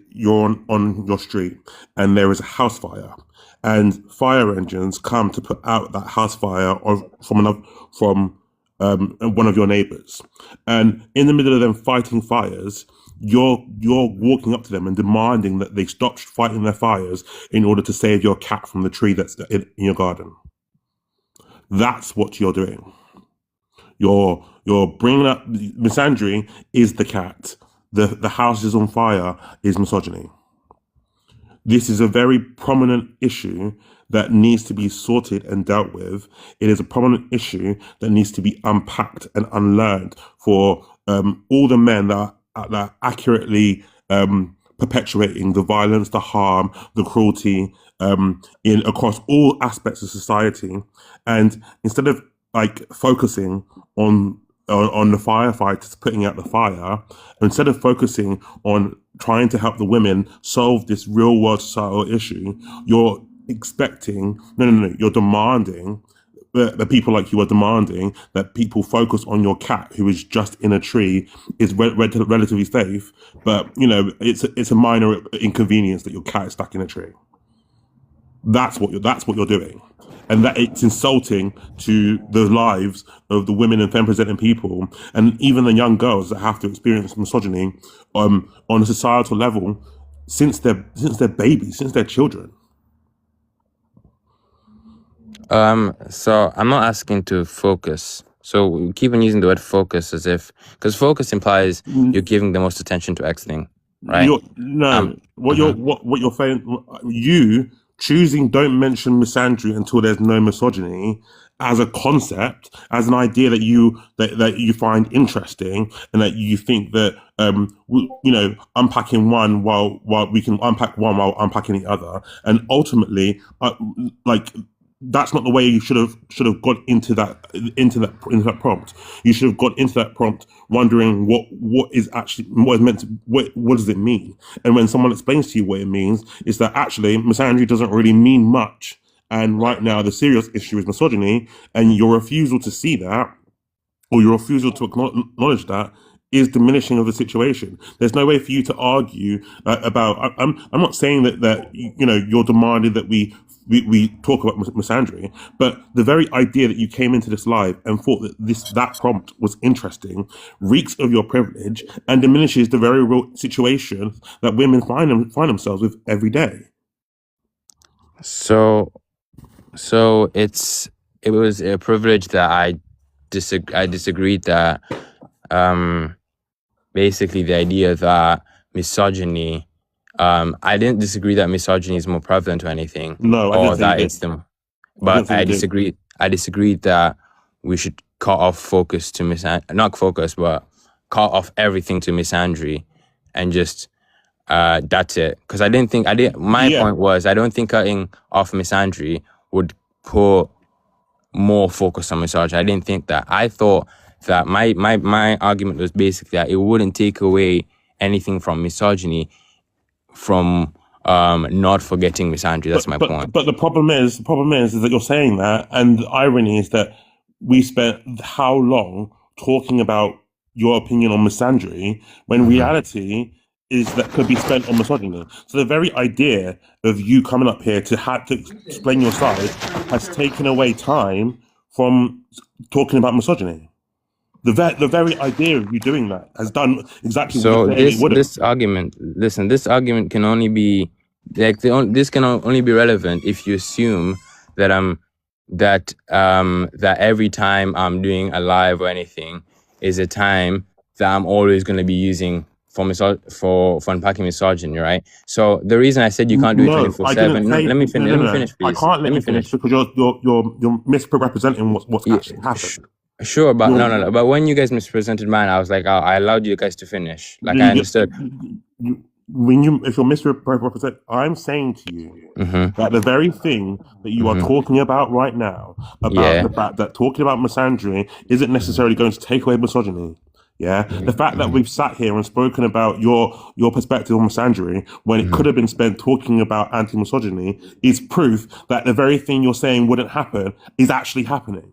you're on your street and there is a house fire, and fire engines come to put out that house fire from one of your neighbors, and in the middle of them fighting fires, you're walking up to them and demanding that they stop fighting their fires in order to save your cat from the tree that's in your garden. That's what you're doing. You're bringing up misandry is the cat. The house is on fire is misogyny. This is a very prominent issue that needs to be sorted and dealt with. It is a prominent issue that needs to be unpacked and unlearned for all the men that are accurately perpetuating the violence, the harm, the cruelty across all aspects of society. And instead of focusing on the firefighters putting out the fire, instead of focusing on trying to help the women solve this real world societal issue, you're demanding the people like you are demanding that people focus on your cat who is just in a tree, is relatively safe, but it's a minor inconvenience that your cat is stuck in a tree. That's what you're doing. And that it's insulting to the lives of the women and femme-presenting people, and even the young girls that have to experience misogyny on a societal level. since they're babies, since they're children. So I'm not asking to focus. So we keep on using the word focus as if, because focus implies you're giving the most attention to X thing, right? What you're saying, you choosing don't mention misandry until there's no misogyny as a concept, as an idea that you find interesting, and that you think that unpacking one while we can unpack one while unpacking the other, and ultimately, that's not the way you should have got into that prompt. You should have got into that prompt wondering what is meant to, what does it mean? And when someone explains to you what it means, it's that actually misandry doesn't really mean much. And right now the serious issue is misogyny, and your refusal to see that, or your refusal to acknowledge that, is diminishing of the situation. There's no way for you to argue about. I'm not saying that you're demanding that we talk about misandry, but the very idea that you came into this live and thought that that prompt was interesting reeks of your privilege and diminishes the very real situation that women find themselves with every day. So it was a privilege that I disagreed that basically the idea that misogyny, I didn't disagree that misogyny is more prevalent or anything. No, I didn't say that you it's did. them. But I disagreed that we should cut off focus to not focus, but cut off everything to misandry and just that's it. Because my point was I don't think cutting off misandry would put more focus on misogyny. I didn't think that. I thought that my argument was basically that it wouldn't take away anything from misogyny from not forgetting misandry. That's my point. But the problem is that you're saying that, and the irony is that we spent how long talking about your opinion on misandry when reality is that could be spent on misogyny. So the very idea of you coming up here to have to explain your side has taken away time from talking about misogyny. The very idea of you doing that has done exactly so what you said it wouldn't. This argument can only be this can only be relevant if you assume that that every time I'm doing a live or anything is a time that I'm always going to be using for unpacking misogyny, right? So the reason I said you can't do it 24/7. Let me finish. Let me finish, please. I can't let you finish because you're misrepresenting what's actually happened. Sure, but no. But when you guys misrepresented mine, I was like, oh, I allowed you guys to finish. Like I understood. If you're misrepresenting, I'm saying to you that the very thing that you are talking about right now, about the fact that talking about misandry isn't necessarily going to take away misogyny. Yeah, the fact that we've sat here and spoken about your perspective on misandry when it could have been spent talking about anti-misogyny is proof that the very thing you're saying wouldn't happen is actually happening.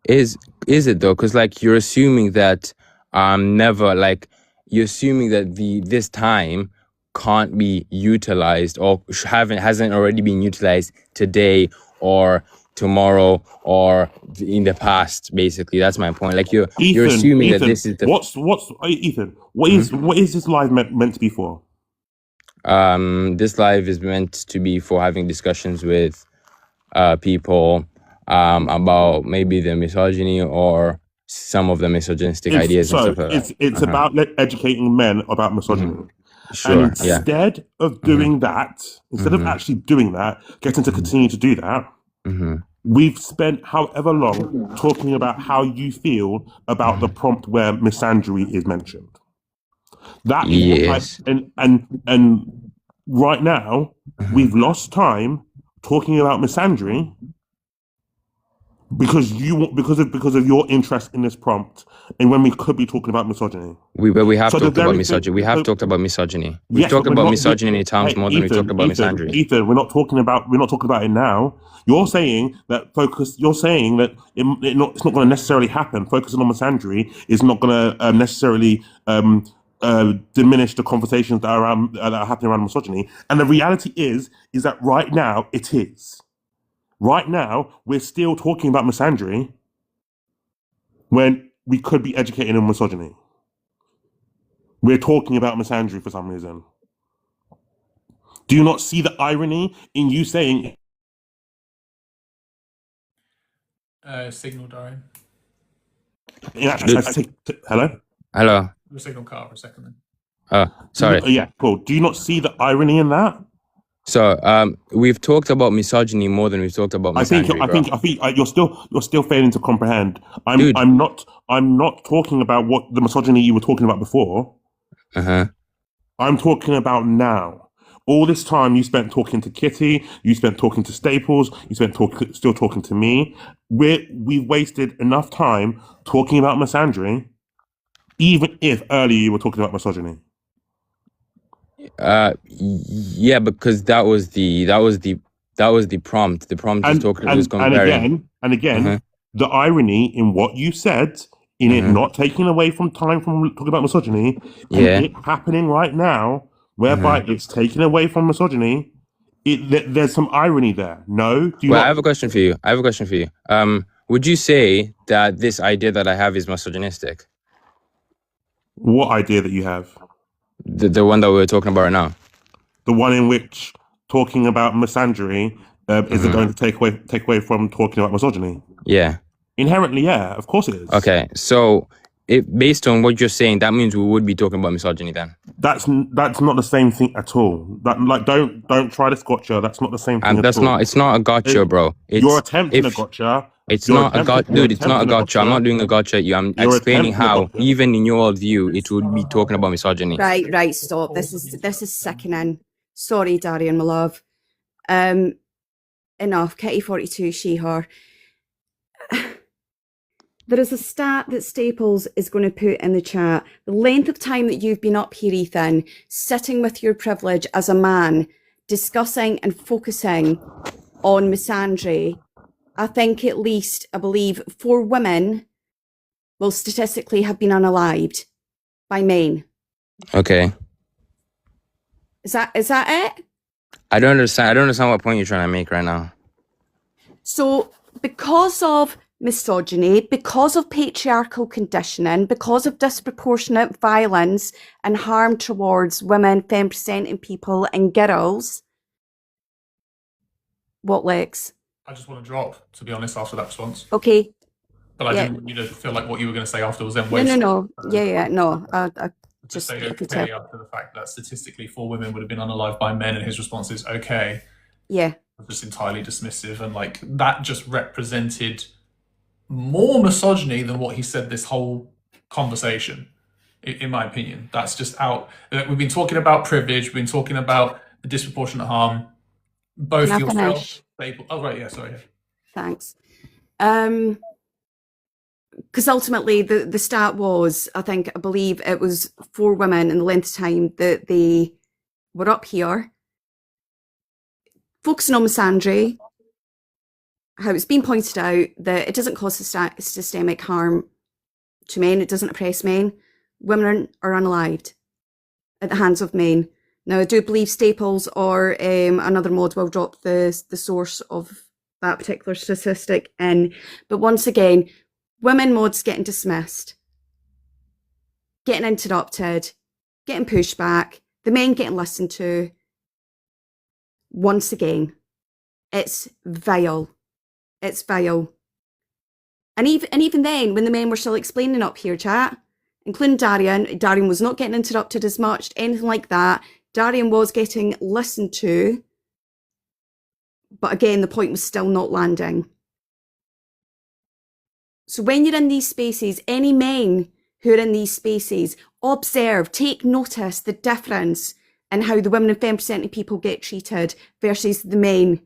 Is it though? Because like you're assuming that you're assuming that this time can't be utilized or hasn't already been utilized today or tomorrow or in the past. Basically, that's my point. Like you're assuming that this is the Ethan. What is this live meant to be for? This live is meant to be for having discussions with people about maybe the misogyny or some of the misogynistic ideas and stuff like that. It's about educating men about misogyny. Sure, and instead of doing that, instead of actually doing that, getting to continue to do that, we've spent however long talking about how you feel about the prompt where misandry is mentioned. That is and right now we've lost time talking about misandry because of your interest in this prompt, and when we could be talking about misogyny. We have talked about misogyny. We have talked about misogyny. We've talked about misogyny many times more than we talked about misandry. Ethan, we're not talking about it now. You're saying that it's not going to necessarily happen. Focusing on misandry is not going to necessarily diminish the conversations that are happening around misogyny. And the reality is that right now it is. Right now, we're still talking about misandry when we could be educating on misogyny. We're talking about misandry for some reason. Do you not see the irony in you saying? Signal, Darian. Hello. Hello. The signal cut out for a second then. Oh, sorry. Yeah, cool. Do you not see the irony in that? So, we've talked about misogyny more than we've talked about misandry, I think you're still failing to comprehend. Dude. I'm not talking about what the misogyny you were talking about before. I'm talking about now. All this time you spent talking to Kitty, you spent talking to Staples, you spent still talking to me. We've wasted enough time talking about misandry, even if earlier you were talking about misogyny. Yeah, because that was the prompt. The prompt was comparing. And again, the irony in what you said, in it not taking away from time from talking about misogyny, and it happening right now, whereby it's taken away from misogyny. There's some irony there. No? I have a question for you. Would you say that this idea that I have is misogynistic? What idea that you have? The one that we're talking about right now. The one in which talking about misandry is it going to take away from talking about misogyny? Yeah. Inherently, yeah. Of course it is. Okay, so based on what you're saying, that means we would be talking about misogyny then. That's not the same thing at all. Don't try this gotcha. That's not the same thing at all. It's not a gotcha, bro. You're attempting a gotcha. It's not a gotcha, dude. It's not a gotcha. I'm not doing a gotcha. I'm explaining how, even in your view, it would be talking about misogyny. Right, stop. This is sickening. Sorry, Darian, my love. Enough. Kitty42, she, her. There is a stat that Staples is going to put in the chat. The length of time that you've been up here, Ethan, sitting with your privilege as a man, discussing and focusing on misandry, I think at least, I believe, 4 women will statistically have been unalived by men. Okay. Is that it? I don't understand what point you're trying to make right now. So, because of misogyny, because of patriarchal conditioning, because of disproportionate violence and harm towards women, femme-presenting people and girls. What, Lex? I just want to drop, to be honest, after that response. Okay. But I didn't want you to feel like what you were going to say after was then wasted. No. No. I just say okay up to the fact that statistically 4 women would have been unalived by men, and his response is okay. Yeah. Just entirely dismissive, and like that just represented more misogyny than what he said this whole conversation, in my opinion. That's just out. We've been talking about privilege, we've been talking about the disproportionate harm. Both yourself. Oh, right, yeah, sorry. Thanks. Because ultimately the stat was, I believe it was 4 women in the length of time that they were up here focusing on misandry, how it's been pointed out that it doesn't cause systemic harm to men, it doesn't oppress men. Women are unalived at the hands of men. Now, I do believe Staples or another mod will drop the source of that particular statistic in. But once again, women mods getting dismissed, getting interrupted, getting pushed back, the men getting listened to. Once again, it's vile. It's vile. And even then, when the men were still explaining up here, chat, including Darian was not getting interrupted as much, anything like that. Darian was getting listened to. But again, the point was still not landing. So when you're in these spaces, any men who are in these spaces, observe, take notice the difference in how the women and femme-presenting people get treated versus the men.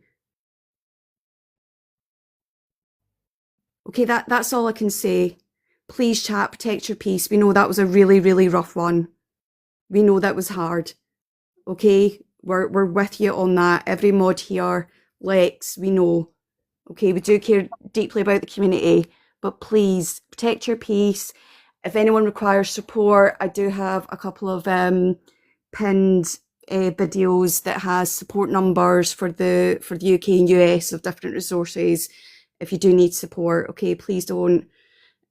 Okay, that's all I can say. Please, chat, protect your peace. We know that was a really, really rough one. We know that was hard. Okay, we're with you on that. Every mod here, Lex, we know. Okay, we do care deeply about the community, but please protect your peace. If anyone requires support, I do have a couple of pinned videos that has support numbers for the UK and US of different resources. If you do need support, okay, please don't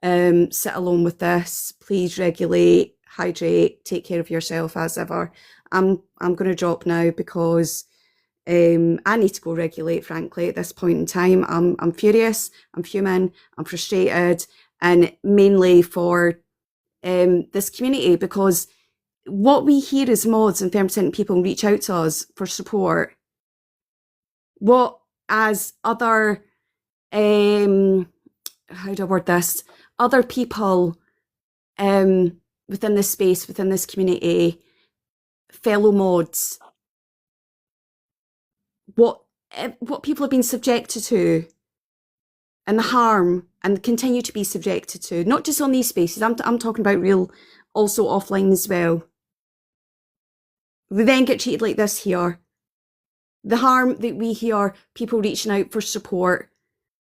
sit alone with this. Please regulate, hydrate, take care of yourself as ever. I'm going to drop now because I need to go regulate, frankly, at this point in time. I'm furious, I'm human, I'm frustrated, and mainly for this community, because what we hear as mods and femme people reach out to us for support, what as other, how do I word this, other people within this space, within this community, fellow mods, what people have been subjected to, and the harm, and continue to be subjected to, not just on these spaces. I'm talking about real, also offline as well. We then get treated like this here. The harm that we hear, people reaching out for support,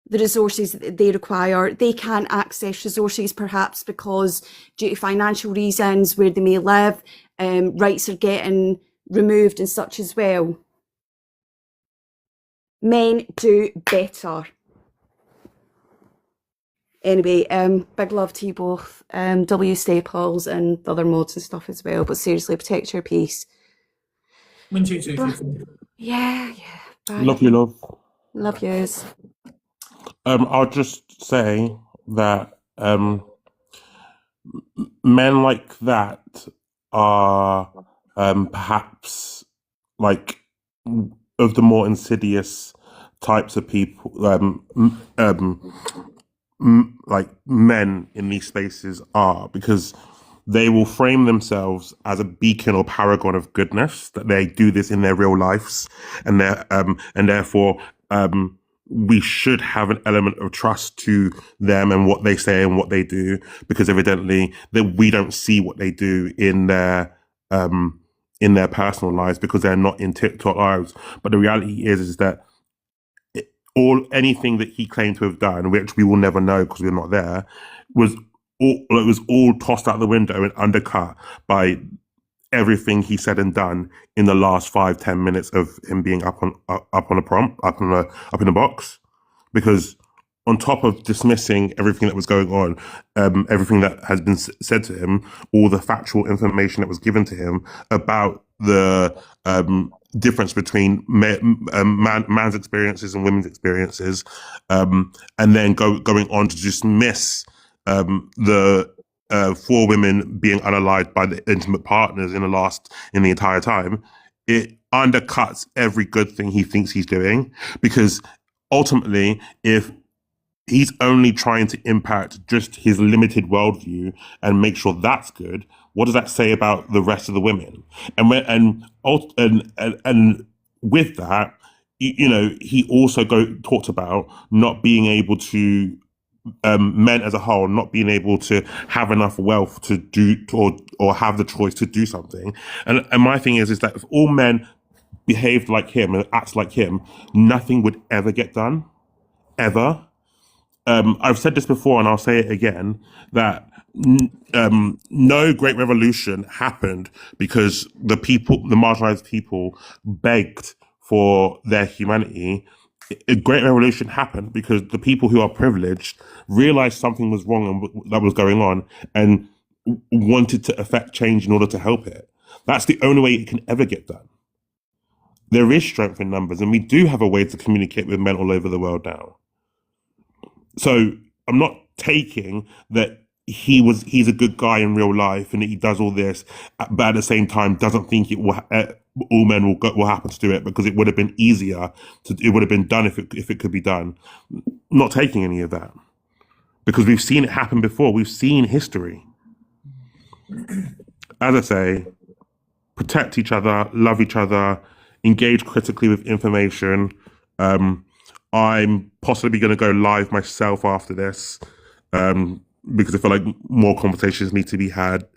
the resources that they require, they can't access resources perhaps because due to financial reasons where they may live, rights are getting removed and such as well. Men do better. Anyway, big love to you both, W Staples and the other mods and stuff as well, but seriously, protect your peace. Win 2-2. Yeah. Bye. Love you, love. Love yous. I'll just say that men like that are perhaps like of the more insidious types of people, like men in these spaces are, because they will frame themselves as a beacon or paragon of goodness, that they do this in their real lives, and therefore we should have an element of trust to them and what they say and what they do, because evidently that we don't see what they do in their personal lives because they're not in TikTok lives. But the reality is that anything that he claimed to have done, which we will never know because we're not there, was all tossed out the window and undercut by everything he said and done in the last 5-10 minutes of him being up in the box. Because on top of dismissing everything that was going on, everything that has been said to him, all the factual information that was given to him about the difference between man's experiences and women's experiences, and then going on to dismiss the 4 women being unalived by the intimate partners in the entire time, it undercuts every good thing he thinks he's doing. Because ultimately, if he's only trying to impact just his limited worldview and make sure that's good, what does that say about the rest of the women? And with that, you know, he also talked about not being able to, men as a whole not being able to have enough wealth to do or have the choice to do something. And my thing is that if all men behaved like him and acted like him, nothing would ever get done, ever. I've said this before and I'll say it again, that no great revolution happened because the marginalized people begged for their humanity. A great revolution happened because the people who are privileged realized something was wrong and that was going on and wanted to effect change in order to help it. That's the only way it can ever get done. There is strength in numbers, and we do have a way to communicate with men all over the world now. So I'm not taking that he's a good guy in real life and that he does all this, but at the same time doesn't think all men will happen to do it, because it would have been easier it would have been done if it could be done. Not taking any of that, because we've seen it happen before. We've seen history. As I say, protect each other, love each other, engage critically with information. I'm possibly going to go live myself after this, because I feel like more conversations need to be had.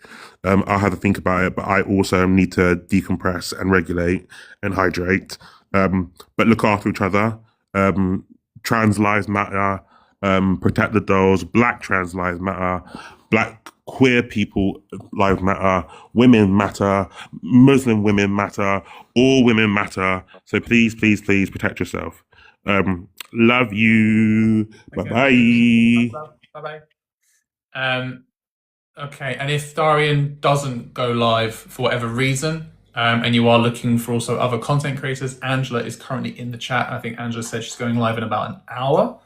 I'll have to think about it, but I also need to decompress and regulate and hydrate. But look after each other. Trans lives matter. Protect the dolls. Black trans lives matter. Black queer people lives matter. Women matter. Muslim women matter. All women matter. So please, please, please protect yourself. Love you. Okay. Bye-bye. Bye bye. Okay, and if Darian doesn't go live for whatever reason, and you are looking for also other content creators, Angela is currently in the chat. I think Angela said she's going live in about an hour.